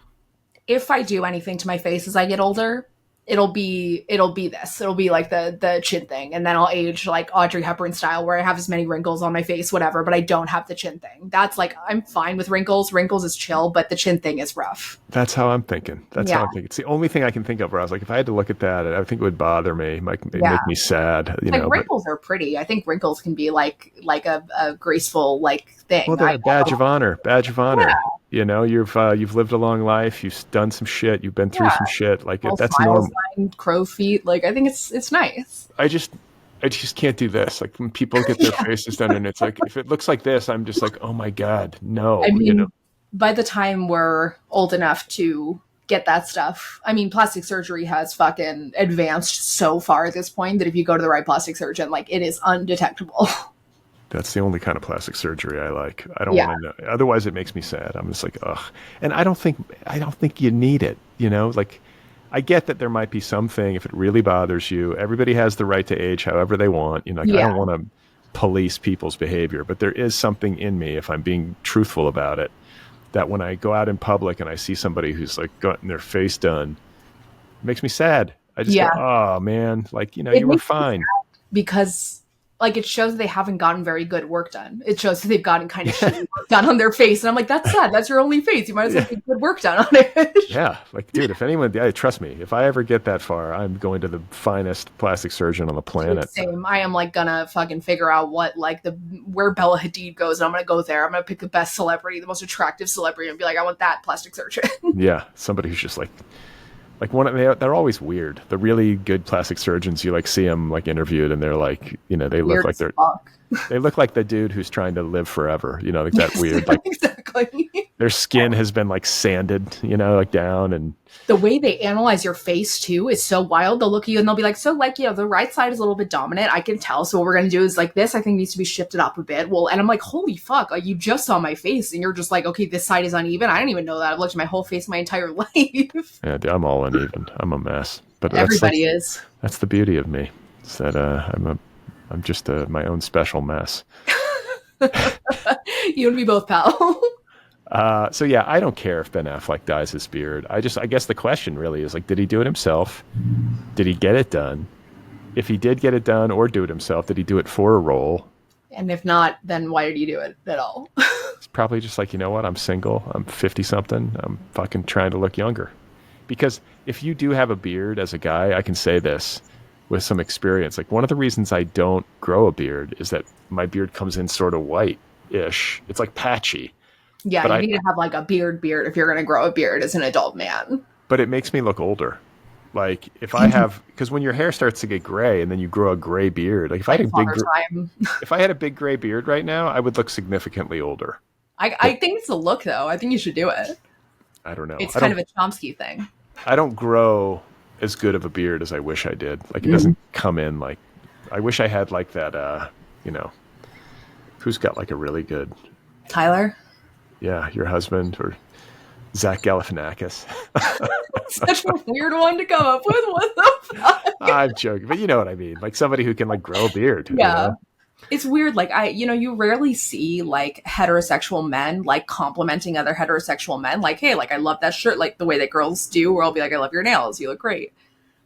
if I do anything to my face as I get older, it'll be this. It'll be like the chin thing, and then I'll age like Audrey Hepburn style, where I have as many wrinkles on my face, whatever, but I don't have the chin thing. That's like I'm fine with wrinkles. Wrinkles is chill, but the chin thing is rough. That's how I'm thinking. Yeah. It's the only thing I can think of where I was like, if I had to look at that, I think it would bother me, make Yeah. me sad. Like wrinkles are pretty. I think wrinkles can be like a graceful like thing. Well, they're a badge of honor. Badge of honor. You've lived a long life. You've done some shit. You've been through Yeah, some shit. Like all that's smile normal. sign, crow feet. Like I think it's nice. I just I just can't do this. Like when people get their Yeah. faces done and it's like if it looks like this, I'm just like, oh my God, I no. mean, by the time we're old enough to get that stuff, I mean, plastic surgery has fucking advanced so far at this point that if you go to the right plastic surgeon, like it is undetectable. That's the only kind of plastic surgery I like. I don't Yeah. want to know. Otherwise, it makes me sad. I'm just like, ugh. And I don't think you need it. Like I get that there might be something if it really bothers you. Everybody has the right to age however they want. Like I Yeah. don't want to police people's behavior, but there is something in me, if I'm being truthful about it, that when I go out in public and I see somebody who's like gotten their face done, it makes me sad. I just go, Yeah. oh man, like It you were makes me fine. because like it shows they haven't gotten very good work done. It shows that they've gotten kind of shitty work done on their face. And I'm like, that's sad. That's your only face. You might as well Yeah. get good work done on it. Yeah, like dude, if anyone, yeah, trust me, if I ever get that far, I'm going to the finest plastic surgeon on the Dude, planet. same. I am like gonna fucking figure out what like the where Bella Hadid goes, and I'm gonna go there. I'm gonna pick the best celebrity, the most attractive celebrity, and be like, I want that plastic surgeon. Yeah, somebody who's just like they're always weird. The really good plastic surgeons, you like see them like interviewed, and they're like, they look Weird like as fuck. they look like the dude who's trying to live forever. Like that weird, like Exactly. their skin has been like sanded, like down, and The way they analyze your face too is so wild. They'll look at you and they'll be like, so like, the right side is a little bit dominant. I can tell. So what we're going to do is like this, I think needs to be shifted up a bit. Well, and I'm like, holy fuck. Like you just saw my face and you're just like, okay, this side is uneven. I didn't even know that. I've looked at my whole face my entire life. yeah, dude, I'm all uneven. I'm a mess. But Everybody is. that's the beauty of me. It's that I'm just my own special mess. You and me both, pal. So yeah, I don't care if Ben Affleck dyes his beard. I guess the question really is like, did he do it himself? Did he get it done? If he did get it done or do it himself, did he do it for a role? And if not, then why did you do it at all? It's probably just like, you know what? I'm single. I'm 50 something. I'm fucking trying to look younger. Because if you do have a beard as a guy, I can say this with some experience. Like one of the reasons I don't grow a beard is that my beard comes in sort of white-ish. It's like patchy. Yeah, But you need to have like a beard if you're going to grow a beard as an adult man. but it makes me look older. Like if I have, because when your hair starts to get gray and then you grow a gray beard, like if I had Like a big, father time. if I had a big gray beard right now, I would look significantly older. I think it's a look though. I think you should do it. I don't know. It's I kind don't. of a Chomsky thing. I don't grow as good of a beard as I wish I did. Like it doesn't come in like. I wish I had like that. Who's got like a really good. Tyler? Yeah, your husband or Zach Galifianakis. Such a weird one to come up with. What the fuck? I'm joking, but you know what I mean. Like somebody who can like grow a beard. Yeah. It's weird. Like you rarely see like heterosexual men like complimenting other heterosexual men. Like, hey, like I love that shirt. Like the way that girls do, where I'll be like, I love your nails. You look great.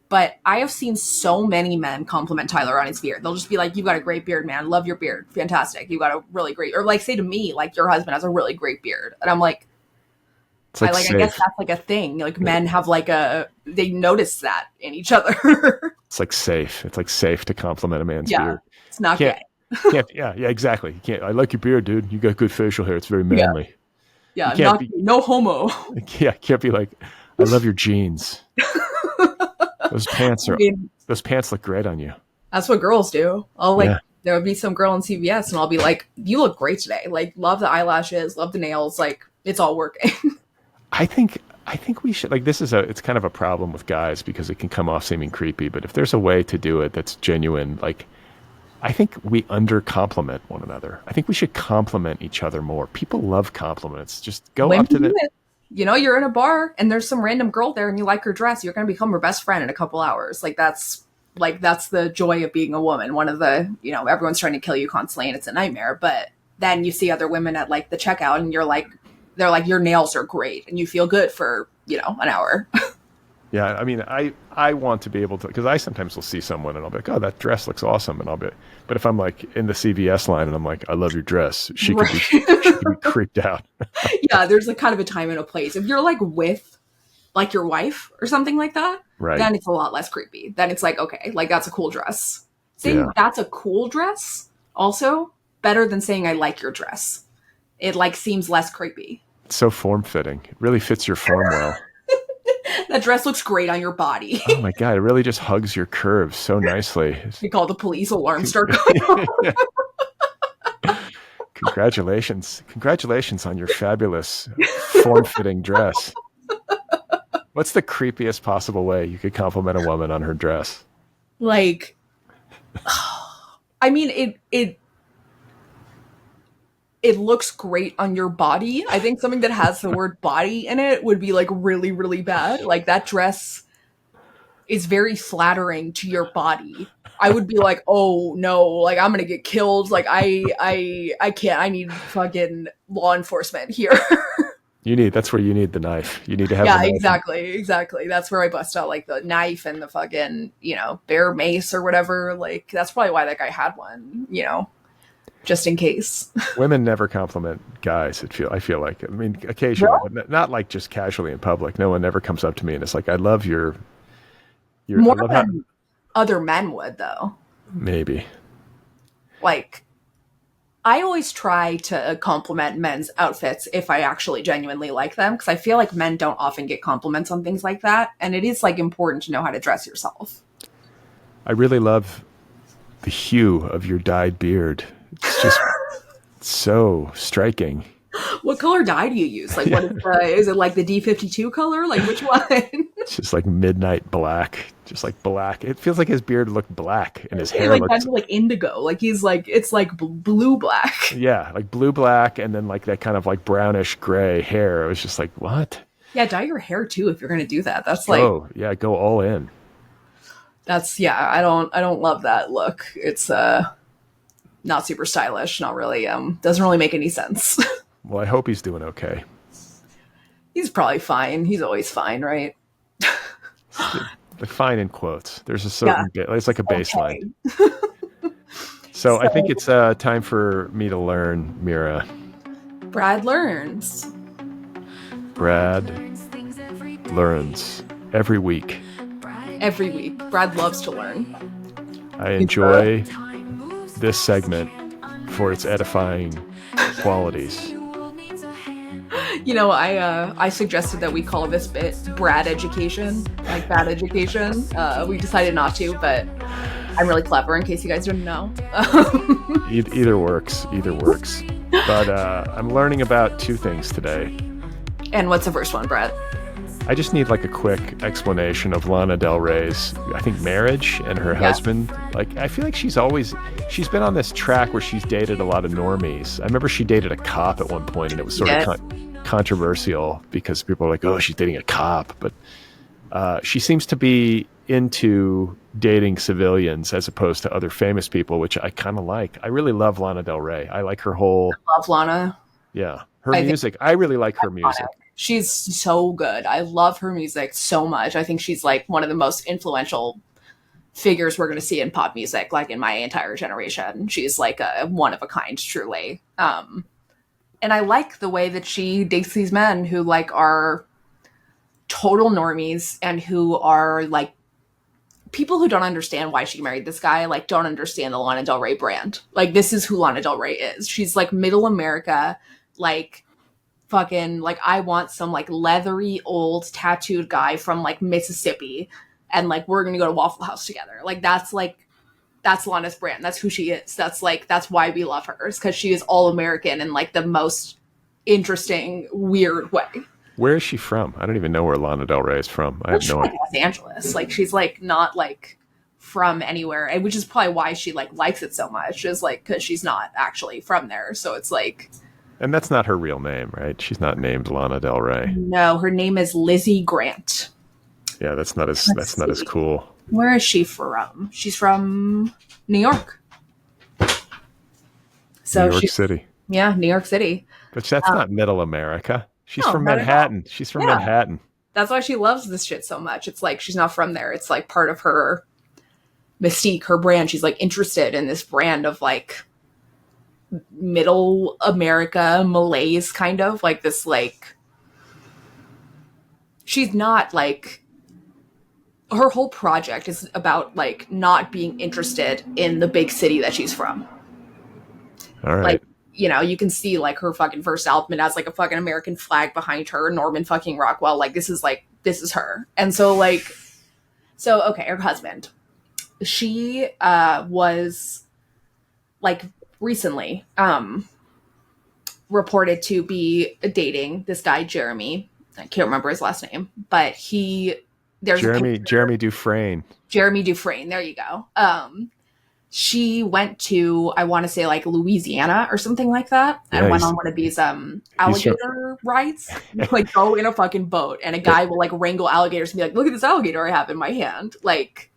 But I have seen so many men compliment Tyler on his beard. They'll just be like, you've got a great beard, man. Love your beard. Fantastic. You got a really great, or like say to me, like your husband has a really great beard. And I'm like, It's like I safe. guess that's like a thing. Like men have like they notice that in each other. It's like safe. It's like safe to compliment a man's Yeah. beard. It's not Can't, gay. can't. Yeah, exactly. You can't. I like your beard, dude. You got good facial hair. It's very manly. Yeah, You can't not be- gay. No homo. Yeah, can't be like, I love your jeans. Those pants I are. mean, Those pants look great on you. that's what girls do. I'll like Yeah. there would be some girl in CVS and I'll be like, you look great today. Like love the eyelashes, love the nails, like it's all working. I think we should like this is it's kind of a problem with guys because it can come off seeming creepy, but if there's a way to do it that's genuine, like I think we under compliment one another. I think we should compliment each other more. People love compliments. Just go Women up to do the it. You're in a bar and there's some random girl there and you like her dress, you're gonna become her best friend in a couple hours. That's the joy of being a woman. One of the, everyone's trying to kill you constantly and it's a nightmare. But then you see other women at like the checkout and they're like, your nails are great and you feel good for, an hour. Yeah, I mean, I want to be able to, because I sometimes will see someone and I'll be like, oh, that dress looks awesome, and but if I'm like in the CVS line and I'm like, I love your dress, she could be creeped out. Yeah, there's like kind of a time and a place. If you're like with like your wife or something like that, Right. then it's a lot less creepy. Then it's like, okay, like that's a cool dress. Saying Yeah. that's a cool dress also better than saying I like your dress. It like seems less creepy. It's so form-fitting. It really fits your form well. That dress looks great on your body. Oh my God, it really just hugs your curves so nicely. We call the police, alarm start. Yeah. Congratulations. Congratulations on your fabulous form-fitting dress. What's the creepiest possible way you could compliment a woman on her dress? Like, I mean, it looks great on your body. I think something that has the word body in it would be like really, really bad. Like that dress is very flattering to your body. I would be like, oh no, like I'm gonna get killed. Like I can't. I need fucking law enforcement here. That's where you need the knife. You need to have the Yeah, knife. exactly. That's where I bust out like the knife and the fucking, bear mace or whatever. Like that's probably why that guy had one, just in case. Women never compliment guys. I feel like. I mean, occasionally, but not like just casually in public. No one ever comes up to me and it's like, I love your More I love than other men would, though. Maybe. Like, I always try to compliment men's outfits if I actually genuinely like them, because I feel like men don't often get compliments on things like that, and it is like important to know how to dress yourself. I really love the hue of your dyed beard. It's just so striking. What color dye do you use? Like, what is it like the D52 color? Like, which one? It's just like midnight black, just like black. It feels like his beard looked black and his hair like looked that's like indigo. Like he's like it's like blue black. Yeah, like blue black, and then like that kind of like brownish gray hair. It was just like, what? Yeah, dye your hair too if you're gonna do that. That's like, oh yeah, go all in. That's I don't love that look. It's not super stylish. Not really. Doesn't really make any sense. Well, I hope he's doing okay. He's probably fine. He's always fine, right? Like fine in quotes. There's a certain it's like a baseline. Okay. So I think it's time for me to learn, Mira. Brad learns. Brad learns every week. Every week. Brad loves to learn. I enjoy this segment for its edifying qualities. I suggested that we call this bit Brad Education, like bad education. We decided not to, but I'm really clever in case you guys didn't know. Either works. But I'm learning about two things today. And what's the first one, Brad? I just need like a quick explanation of Lana Del Rey's, I think, marriage and her husband. Like, I feel like she's been on this track where she's dated a lot of normies. I remember she dated a cop at one point, and it was sort of controversial because people were like, oh, she's dating a cop. But she seems to be into dating civilians as opposed to other famous people, which I kind of like. I really love Lana Del Rey. I like her whole... I love Lana. Yeah. Her music. I really like her music. She's so good. I love her music so much. I think she's like one of the most influential figures we're going to see in pop music, like in my entire generation. She's like a one of a kind, truly. And I like the way that she dates these men who like are total normies and who are like people who don't understand why she married this guy, like don't understand the Lana Del Rey brand. Like this is who Lana Del Rey is. She's like middle America, like fucking like I want some like leathery old tattooed guy from like Mississippi and like we're gonna go to Waffle House together. Like that's Lana's brand. That's who she is. That's why we love her, is because she is all American in like the most interesting weird way. Where is she from? I don't even know where Lana Del Rey is from. I have no idea. Los Angeles. Like she's like not like from anywhere, which is probably why she like likes it so much, is like because she's not actually from there. So it's like... And that's not her real name, right? She's not named Lana Del Rey. No, her name is Lizzie Grant. Yeah, that's not as cool. Where is she from? She's from New York. So New York City. Yeah, New York City. But that's not middle America. She's from Manhattan. She's from Manhattan. That's why she loves this shit so much. It's like she's not from there. It's like part of her mystique, her brand. She's like interested in this brand of like middle America malaise, kind of like this, like she's not like, her whole project is about like not being interested in the big city that she's from. All right. Like you know, you can see like her fucking first album. It has like a fucking American flag behind her, Norman fucking Rockwell. Like this is her. And so like, so okay, her husband, she was like recently reported to be dating this guy Jeremy. I can't remember his last name, but there's Jeremy Dufresne. Jeremy Dufresne. There you go. She went to, I want to say like Louisiana or something like that, and went on one of these alligator rides. Like go in a fucking boat, and a guy will like wrangle alligators and be like, "Look at this alligator I have in my hand." Like,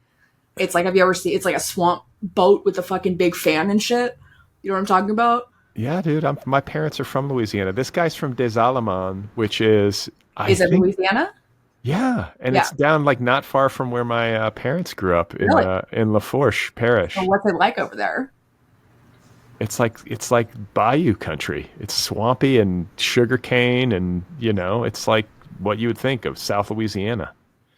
it's like, have you ever seen? It's like a swamp boat with a fucking big fan and shit. You know what I'm talking about? Yeah, dude. My parents are from Louisiana. This guy's from Des Allemands, which is Is it Louisiana? Yeah, and it's down like not far from where my parents grew up in Lafourche Parish. So what's it like over there? It's like bayou country. It's swampy and sugarcane, and you know, it's like what you would think of South Louisiana.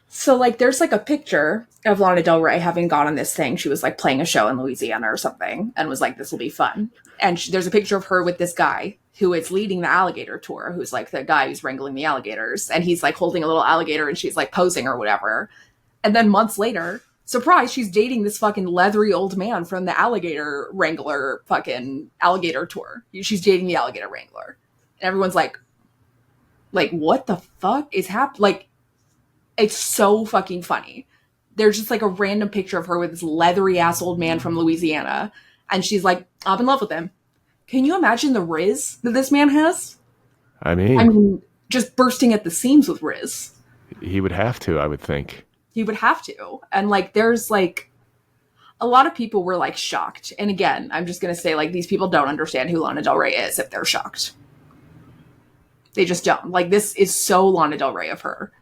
So like, there's like a picture of Lana Del Rey having gone on this thing. She was like playing a show in Louisiana or something, and was like, "This will be fun." And there's a picture of her with this guy who is leading the alligator tour, who's like the guy who's wrangling the alligators. And he's like holding a little alligator and she's like posing or whatever. And then months later, surprise, she's dating this fucking leathery old man from the alligator wrangler fucking alligator tour. She's dating the alligator wrangler. And everyone's like, what the fuck is happening? Like, it's so fucking funny. There's just like a random picture of her with this leathery ass old man from Louisiana. And she's like, I'm in love with him. Can you imagine the riz that this man has? I mean, just bursting at the seams with riz. He would have to, I would think. He would have to. And like, there's like, a lot of people were like shocked. And again, I'm just going to say like, these people don't understand who Lana Del Rey is if they're shocked. They just don't. Like, this is so Lana Del Rey of her.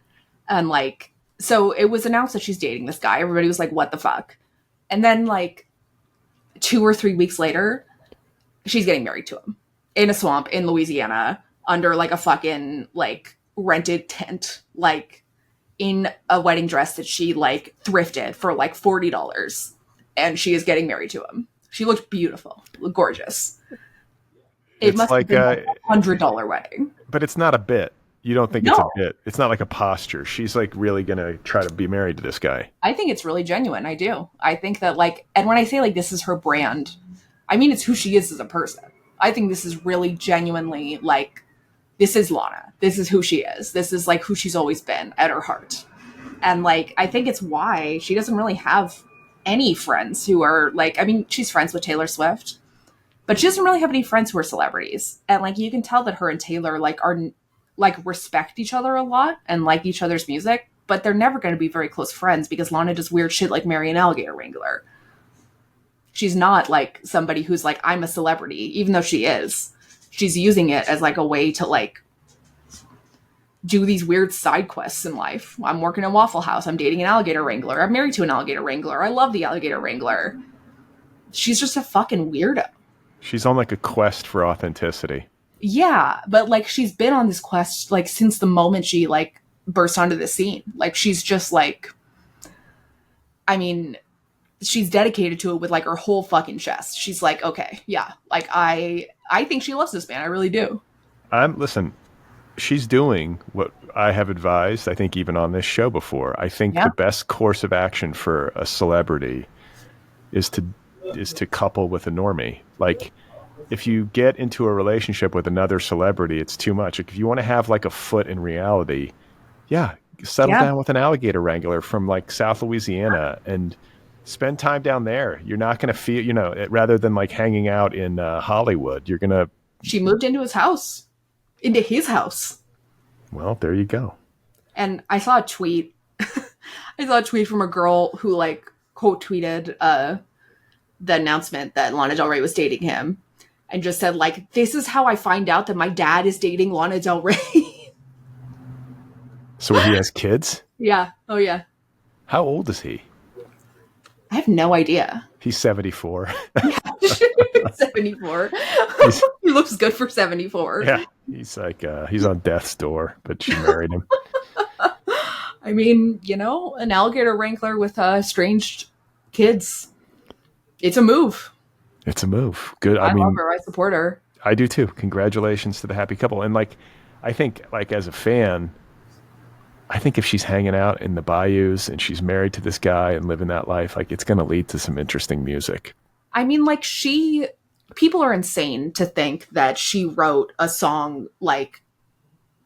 And like, so it was announced that she's dating this guy. Everybody was like, what the fuck? And then like 2 or 3 weeks later, she's getting married to him in a swamp in Louisiana under like a fucking like rented tent, like in a wedding dress that she like thrifted for like $40. And she is getting married to him. She looked beautiful, looked gorgeous. It must have been a $100 wedding. But it's not a bit. You don't think it's a bit. It's not like a posture. She's like really going to try to be married to this guy. I think it's really genuine. I do. I think that like, and when I say like this is her brand, I mean, it's who she is as a person. I think this is really genuinely like, this is Lana. This is who she is. This is like who she's always been at her heart. And like, I think it's why she doesn't really have any friends who are like, I mean, she's friends with Taylor Swift, but she doesn't really have any friends who are celebrities. And like, you can tell that her and Taylor like are like respect each other a lot and like each other's music, but they're never going to be very close friends because Lana does weird shit like marry an alligator wrangler. She's not like somebody who's like, I'm a celebrity, even though she is. She's using it as like a way to like do these weird side quests in life. I'm working in Waffle House. I'm dating an alligator wrangler. I'm married to an alligator wrangler. I love the alligator wrangler. She's just a fucking weirdo. She's on like a quest for authenticity. Yeah, but like she's been on this quest like since the moment she like burst onto the scene. Like she's just like, I mean, she's dedicated to it with like her whole fucking chest. She's like, okay, yeah, like I think she loves this man. I really do. Listen, she's doing what I have advised, I think even on this show before. I think the best course of action for a celebrity is to couple with a normie. Like, if you get into a relationship with another celebrity, it's too much. Like, if you want to have like a foot in reality, settle down with an alligator wrangler from like South Louisiana and spend time down there. You're not going to feel, you know, rather than like hanging out in Hollywood, you're going to. She moved into his house. Into his house. Well, there you go. And I saw a tweet. I saw a tweet from a girl who like quote tweeted the announcement that Lana Del Rey was dating him. And just said, like, this is how I find out that my dad is dating Lana Del Rey. So he has kids? Yeah. Oh, yeah. How old is he? I have no idea. He's 74. 74. He looks good for 74. Yeah. He's like, he's on death's door, but she married him. I mean, you know, an alligator wrangler with estranged kids. It's a move. It's a move. Good. I love her. I support her. I do too. Congratulations to the happy couple. And like, I think like as a fan, I think if she's hanging out in the bayous and she's married to this guy and living that life, like it's going to lead to some interesting music. I mean, like, people are insane to think that she wrote a song like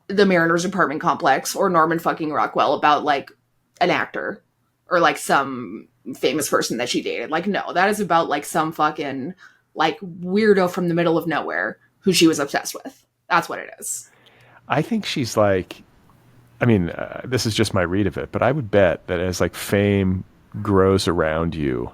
The Mariners Apartment Complex or Norman fucking Rockwell about like an actor or like some famous person that she dated. Like, no, that is about like some fucking like weirdo from the middle of nowhere who she was obsessed with. That's what it is. I think she's like, I mean, this is just my read of it, but I would bet that as like fame grows around you,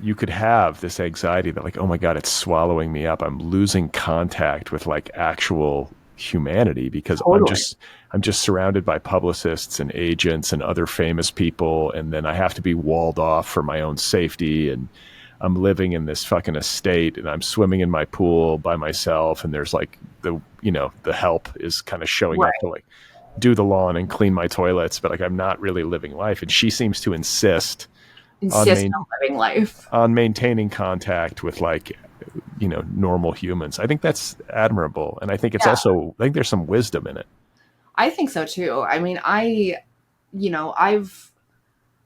you could have this anxiety that like, oh my God, it's swallowing me up. I'm losing contact with like actual humanity because Totally. I'm just surrounded by publicists and agents and other famous people. And then I have to be walled off for my own safety. And I'm living in this fucking estate and I'm swimming in my pool by myself. And there's like the help is kind of showing up to Right. like do the lawn and clean my toilets, but like I'm not really living life. And she seems to insist on Insist on living life. maintaining contact with like normal humans. I think that's admirable, and I think it's Yeah, also I think there's some wisdom in it. I think so too. I mean, I've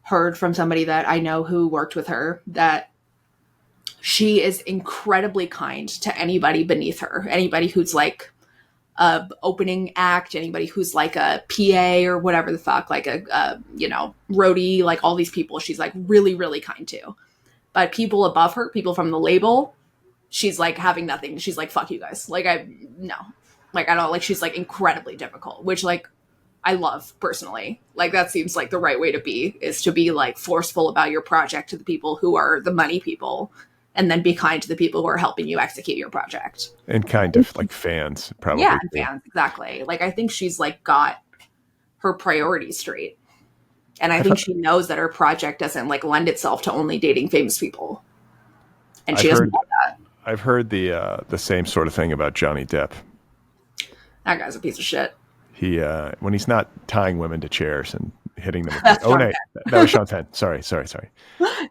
heard from somebody that I know who worked with her that she is incredibly kind to anybody beneath her, anybody who's like a opening act, anybody who's like a PA or whatever the fuck, like a roadie, like all these people, she's like really, really kind to. But people above her, people from the label, she's like having nothing. She's like, fuck you guys. Like no, like I don't like. She's like incredibly difficult, which like I love personally. Like that seems like the right way to be is to be like forceful about your project to the people who are the money people, and then be kind to the people who are helping you execute your project. And kind of like fans Yeah, probably and too. fans, exactly. Like I think she's like got her priorities straight. And I I've think she knows that her project doesn't like lend itself to only dating famous people. And she I've doesn't heard want that. I've heard the same sort of thing about Johnny Depp. That guy's a piece of shit. He when he's not tying women to chairs and hitting them. That's Oh Sean no, that was Sean Penn. Sorry. Penn.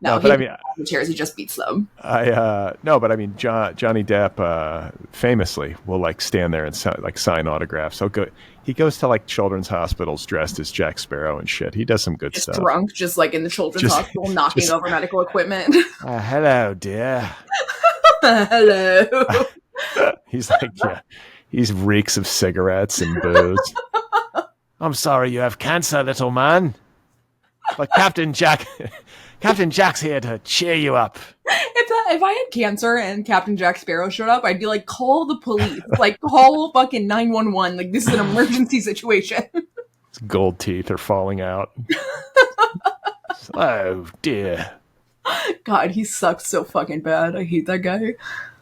No, No, but he I doesn't mean, have the chairs, he just beats them. I no, but I mean, Johnny Depp famously will like stand there and like sign autographs. He goes to like children's hospitals dressed as Jack Sparrow and shit. He does some good Just stuff. drunk, just like in the children's Just, hospital, knocking just over medical equipment. hello, dear. Hello. He's like, yeah, he's reeks of cigarettes and booze. I'm sorry you have cancer, little man, but Captain Jack's here to cheer you up. If I had cancer and Captain Jack Sparrow showed up, I'd be like, call the police. Like, call fucking 911. Like, this is an emergency situation. His gold teeth are falling out. Oh dear. God, he sucks so fucking bad. I hate that guy.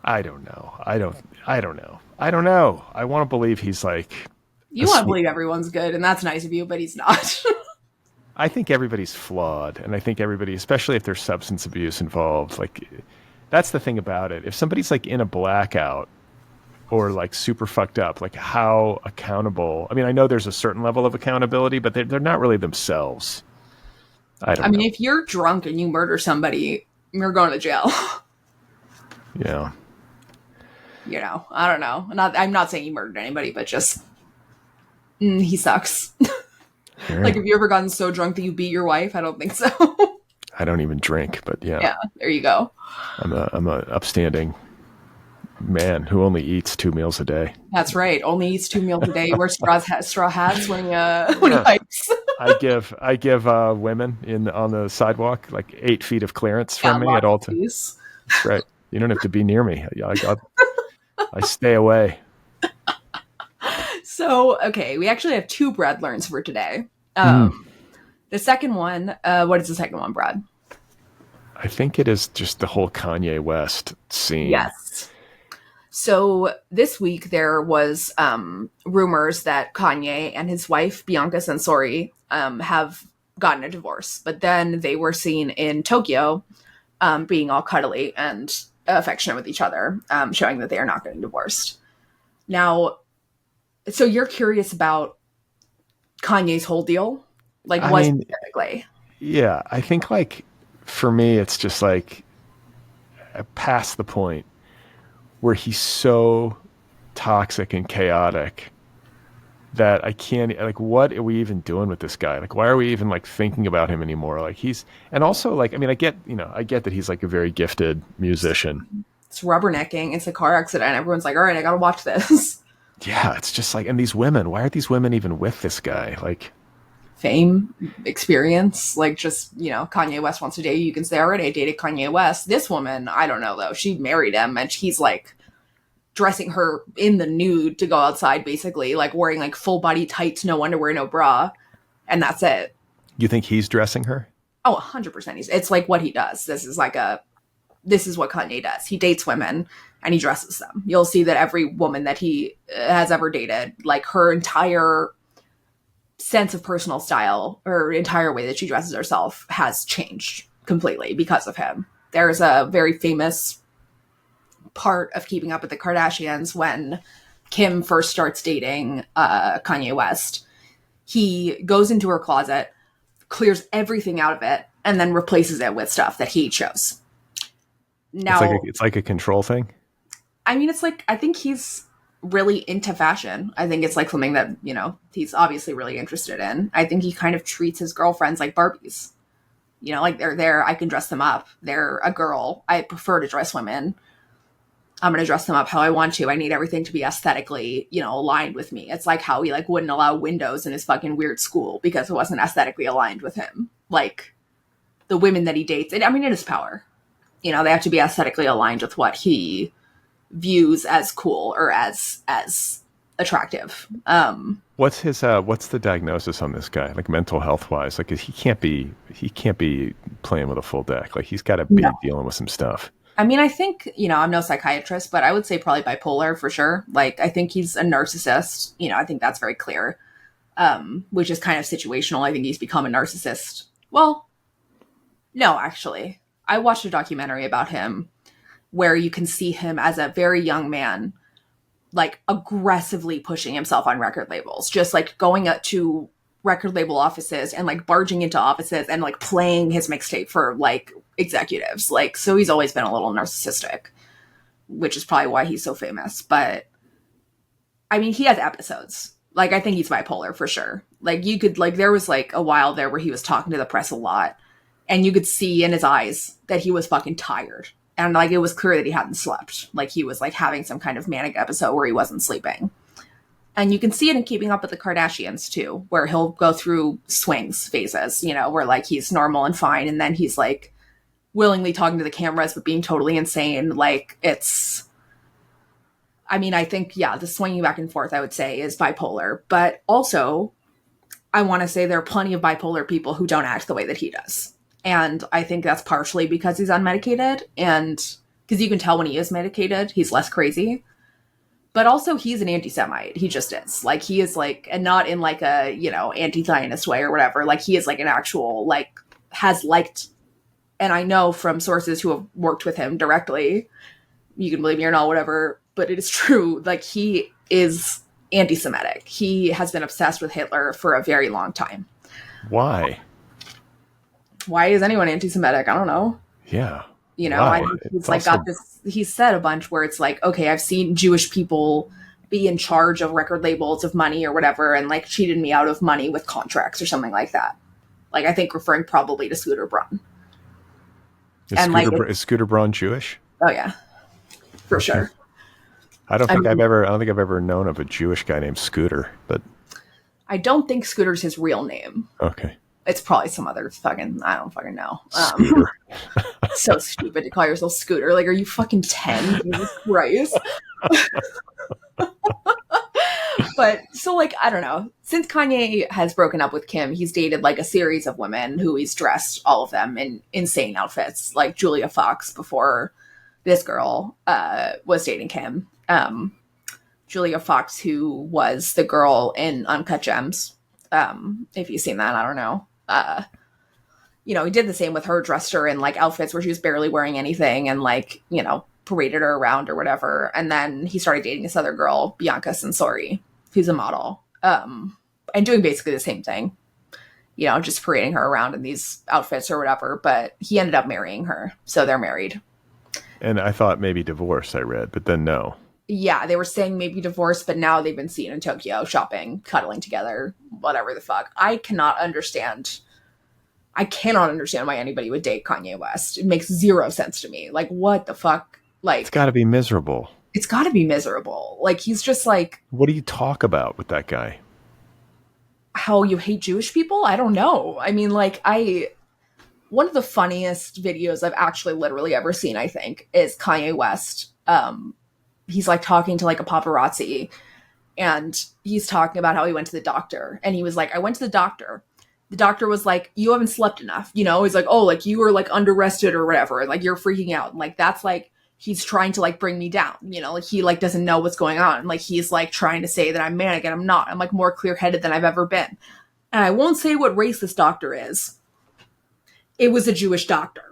I don't know. I don't know. I want to believe he's like You want to believe everyone's good, and that's nice of you, but he's not. I think everybody's flawed, and I think everybody, especially if there's substance abuse involved, like that's the thing about it. If somebody's like in a blackout or like super fucked up, like how accountable? I mean, I know there's a certain level of accountability, but they're not really themselves. I I don't mean, know. if you're drunk and you murder somebody, you're going to jail. Yeah. I don't know. I'm not saying he murdered anybody, but just he sucks. All Like, right. have you ever gotten so drunk that you beat your wife? I don't think so. I don't even drink, but yeah, Yeah, there you go. I'm a upstanding man who only eats 2 meals a day. That's right. Only eats 2 meals a day. Wears straw hats when he hikes. I give women on the sidewalk like 8 feet of clearance Yeah, from me at lots all of times. these. That's right. You don't have to be near me. I stay away. So, okay, we actually have two Brad learns for today. Mm. The second one, what is the second one, Brad? I think it is just the whole Kanye West scene. Yes. So this week there was rumors that Kanye and his wife Bianca Censori have gotten a divorce, but then they were seen in Tokyo being all cuddly and affectionate with each other, showing that they are not getting divorced. Now, so you're curious about Kanye's whole deal? Like, I what mean, specifically? yeah, I think like for me, it's just like past the point where he's so toxic and chaotic that I can't, like, what are we even doing with this guy? Like, why are we even like thinking about him anymore? Like and also like, I mean, I get that he's like a very gifted musician. It's rubbernecking. It's a car accident. Everyone's like, all right, I gotta watch this. Yeah, it's just like, and these women, why are these women even with this guy? Like, Fame, experience, like just, Kanye West wants to date you. You can say, all right, I dated Kanye West. This woman, I don't know though. She married him and he's like dressing her in the nude to go outside, basically, like wearing like full body tights, no underwear, no bra. And that's it. you think he's dressing her? Oh, 100%. It's like what he does. This is what Kanye does. He dates women and he dresses them. You'll see that every woman that he has ever dated, like her entire sense of personal style, her entire way that she dresses herself has changed completely because of him. There's a very famous part of Keeping Up with the Kardashians when Kim first starts dating Kanye West. He goes into her closet, clears everything out of it, and then replaces it with stuff that he chose. Now, It's like a control thing. I mean, it's like, I think he's really into fashion. I think it's like something that, he's obviously really interested in. I think he kind of treats his girlfriends like Barbies. Like they're there, I can dress them up. They're a girl. I prefer to dress women. I'm going to dress them up how I want to. I need everything to be aesthetically, aligned with me. It's like how he like wouldn't allow windows in his fucking weird school because it wasn't aesthetically aligned with him. Like the women that he dates, it is power. They have to be aesthetically aligned with what he views as cool or as attractive. What's the diagnosis on this guy? Like mental health wise, like he can't be playing with a full deck. Like he's got to be dealing with some stuff. I mean, I think, I'm no psychiatrist, but I would say probably bipolar for sure. Like, I think he's a narcissist. I think that's very clear, which is kind of situational. I think he's become a narcissist. Well, no, actually. I watched a documentary about him where you can see him as a very young man, like aggressively pushing himself on record labels, just like going up to record label offices and like barging into offices and like playing his mixtape for like executives. Like, so he's always been a little narcissistic, which is probably why he's so famous. But I mean, he has episodes. Like, I think he's bipolar for sure. Like, you could, like, there was like a while there where he was talking to the press a lot and you could see in his eyes that he was fucking tired. And like, it was clear that he hadn't slept. Like, he was like having some kind of manic episode where he wasn't sleeping. And you can see it in Keeping Up with the Kardashians too, where he'll go through swings phases, where like he's normal and fine. And then he's like willingly talking to the cameras, but being totally insane. Like I think, the swinging back and forth, I would say, is bipolar. But also, I want to say there are plenty of bipolar people who don't act the way that he does. And I think that's partially because he's unmedicated and because you can tell when he is medicated, he's less crazy. But also he's an anti-Semite. He just is. Like, he is like, and not in like a, anti-Zionist way or whatever. Like, he is like an actual, like, has liked, and I know from sources who have worked with him directly, you can believe me or not, whatever, but it is true. Like, he is anti-Semitic. He has been obsessed with Hitler for a very long time. Why? Why is anyone anti-Semitic? I don't know. Yeah. I think he's like got this, he's said a bunch where it's like, okay, I've seen Jewish people be in charge of record labels of money or whatever and like cheated me out of money with contracts or something like that. Like, I think referring probably to Scooter Braun. Is Scooter Braun Jewish? Oh yeah, for sure. I don't think I've ever known of a Jewish guy named Scooter, but I don't think Scooter's his real name. Okay. It's probably some other fucking, I don't fucking know. Scooter. So stupid to call yourself Scooter. Like, are you fucking 10? Jesus Christ. But so, like, I don't know. Since Kanye has broken up with Kim, he's dated like a series of women who he's dressed, all of them, in insane outfits, like Julia Fox before this girl was dating Kim. Julia Fox, who was the girl in Uncut Gems. If you've seen that, I don't know. He did the same with her, dressed her in like outfits where she was barely wearing anything and like, paraded her around or whatever. And then he started dating this other girl, Bianca Censori, who's a model, and doing basically the same thing, just parading her around in these outfits or whatever. But he ended up marrying her. So they're married. And I thought maybe divorce, I read, but then no. Yeah, they were saying maybe divorce, but now they've been seen in Tokyo shopping, cuddling together, whatever the fuck. I cannot understand. I cannot understand why anybody would date Kanye West. It makes zero sense to me. Like, what the fuck? It's got Like, to be miserable. it's got to be miserable. Like, he's just like, What do you talk about with that guy? how you hate Jewish people? I don't know. I mean, like, one of the funniest videos I've actually literally ever seen, I think, is Kanye West. He's like talking to like a paparazzi, and he's talking about how he went to the doctor, and he was like, I went to the doctor. The doctor was like, you haven't slept enough. You know, he's like, oh, like you were like under rested or whatever. Like you're freaking out. And like, that's like, he's trying to like bring me down, you know, like he like doesn't know what's going on. Like he's like trying to say that I'm manic and I'm not. I'm like more clear headed than I've ever been. And I won't say what race this doctor is. It was a Jewish doctor.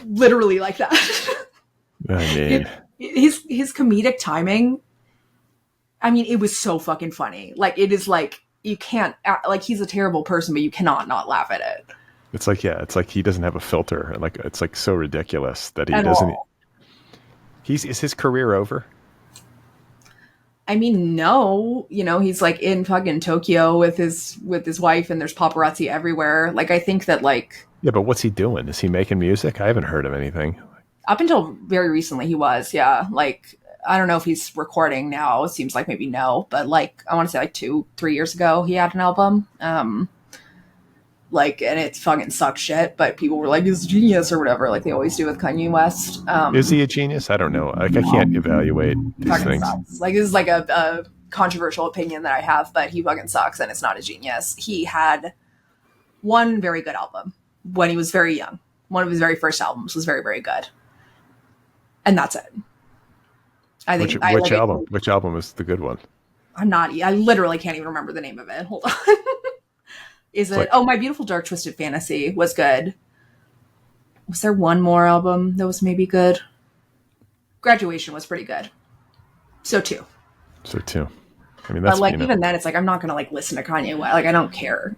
Literally like that. I mean, his comedic timing, I mean, it was so fucking funny. Like, it is like, you can't, like, he's a terrible person, but you cannot not laugh at it. it's like, yeah, it's like he doesn't have a filter. Like, it's like so ridiculous that he At doesn't. all. Is his career over? I mean, no, you know, he's like in fucking Tokyo with his wife, and there's paparazzi everywhere. Like, I think that like Yeah, but what's he doing? Is he making music? I haven't heard of anything. up until very recently he was, yeah. Like, I don't know if he's recording now. It seems like maybe no, but like I want to say like 2-3 years ago he had an album. Like, and it fucking sucks shit, but people were like, he's a genius or whatever, like they always do with Kanye West. Is he a genius? I don't know. Like, I can't evaluate these Fucking things. sucks. Like, this is like a controversial opinion that I have, but he fucking sucks and it's not a genius. He had one very good album when he was very young. One of his very first albums was very, very good. And that's it. I think Which album? Which album is the good one? I literally can't even remember the name of it. Hold on. Is it? Like, Oh, My Beautiful Dark Twisted Fantasy was good. Was there one more album that was maybe good? Graduation was pretty good. So too. so too. I mean, that's But like even then, it's like I'm not gonna like listen to Kanye West. Like I don't care.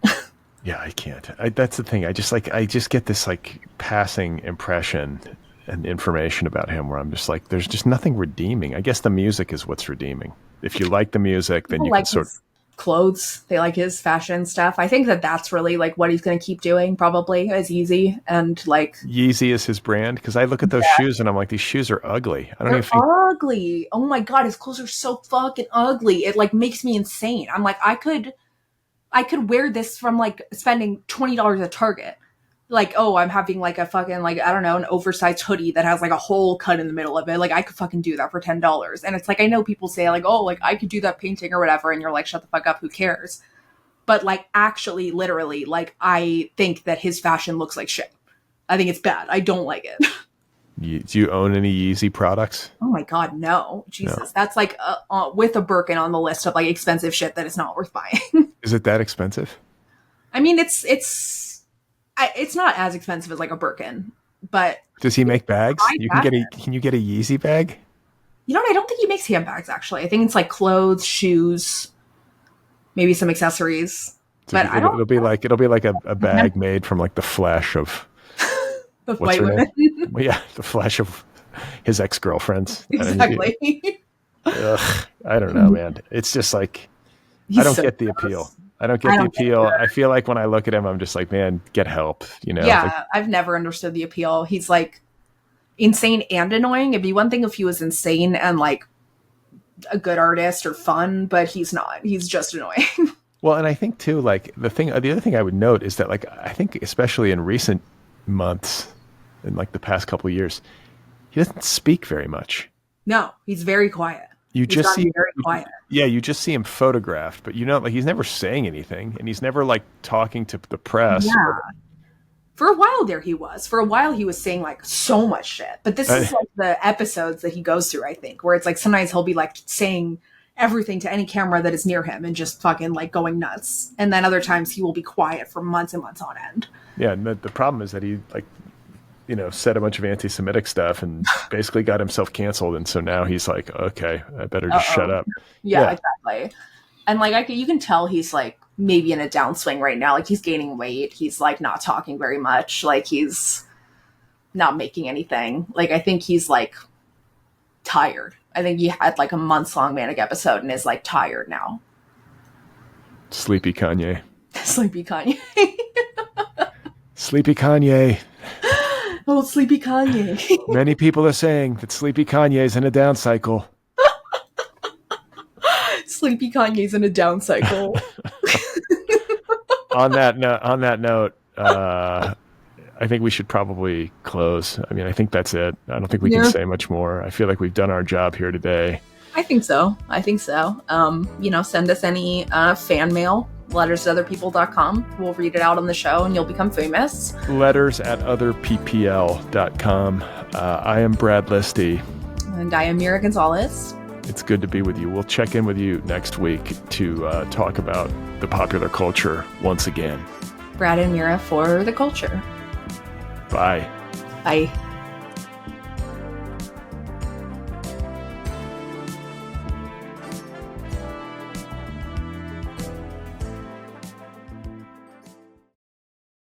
yeah, I can't. That's the thing. I just get this like passing impression and information about him where I'm just like, there's just nothing redeeming. I guess the music is what's redeeming. If you like the music, then People you like can sort of. his clothes. They like his fashion stuff. I think that that's really like what he's gonna keep doing. Probably is Yeezy and like Yeezy is his brand, because I look at those shoes and I'm like, these shoes are ugly. I don't know they're if you. ugly. Oh my god, his clothes are so fucking ugly. It like makes me insane. I'm like, I could wear this from like spending $20 at Target. Like, oh, I'm having like a fucking like, I don't know, an oversized hoodie that has like a hole cut in the middle of it. Like I could fucking do that for $10. And it's like, I know people say like, oh, like I could do that painting or whatever. And you're like, shut the fuck up. Who cares? But like, actually, literally, like I think that his fashion looks like shit. I think it's bad. I don't like it. Do you own any Yeezy products? Oh my god, no. Jesus. No. That's like with a Birkin on the list of like expensive shit that is not worth buying. Is it that expensive? I mean, it's not as expensive as like a Birkin, but Does he make bags? I You can have get can you get a Yeezy bag? you know what? I don't think he makes handbags actually. I think it's like clothes, shoes, maybe some accessories. But I don't. It'll be like a bag made from like the flesh of Of what's white her women. name? Well, yeah, the flesh of his ex-girlfriends. Exactly. Ugh, I don't know, man. It's just like I don't get the appeal. I don't get the appeal. I feel like when I look at him, I'm just like, man, get help. You know? Yeah, Like, I've never understood the appeal. He's like insane and annoying. It'd be one thing if he was insane and like a good artist or fun, but he's not. He's just annoying. well, and I think too, like the other thing I would note is that, like, I think especially in recent months, in like the past couple of years, he doesn't speak very much. No, he's very quiet. You He's just see very quiet. Yeah, you just see him photographed, but you know, like he's never saying anything, and he's never like talking to the press. Yeah. For a while there, he was. For a while, he was saying like so much shit. But this is like the episodes that he goes through, I think, where it's like sometimes he'll be like saying everything to any camera that is near him and just fucking like going nuts. And then other times he will be quiet for months and months on end. Yeah, and the problem is that he like, you know, said a bunch of anti-Semitic stuff and basically got himself canceled, and so now he's like, okay, I better just shut up. Yeah, exactly. And like you can tell he's like maybe in a downswing right now. Like he's gaining weight. He's like not talking very much. Like he's not making anything. Like, I think he's like tired. I think he had like a months-long manic episode and is like tired now. Sleepy Kanye. Sleepy Kanye. Sleepy Kanye. Oh, Sleepy Kanye. Many people are saying that Sleepy Kanye's in a down cycle. Sleepy Kanye's in a down cycle. On that note, I think we should probably close. I mean, I think that's it. I don't think we can say much more. I feel like we've done our job here today. I think so. Send us any fan mail, letters@otherppl.com. We'll read it out on the show and you'll become famous. Letters@otherppl.com. I am Brad Listi. And I am Mira Gonzalez. It's good to be with you. We'll check in with you next week to talk about the popular culture once again. Brad and Mira for the culture. Bye. Bye.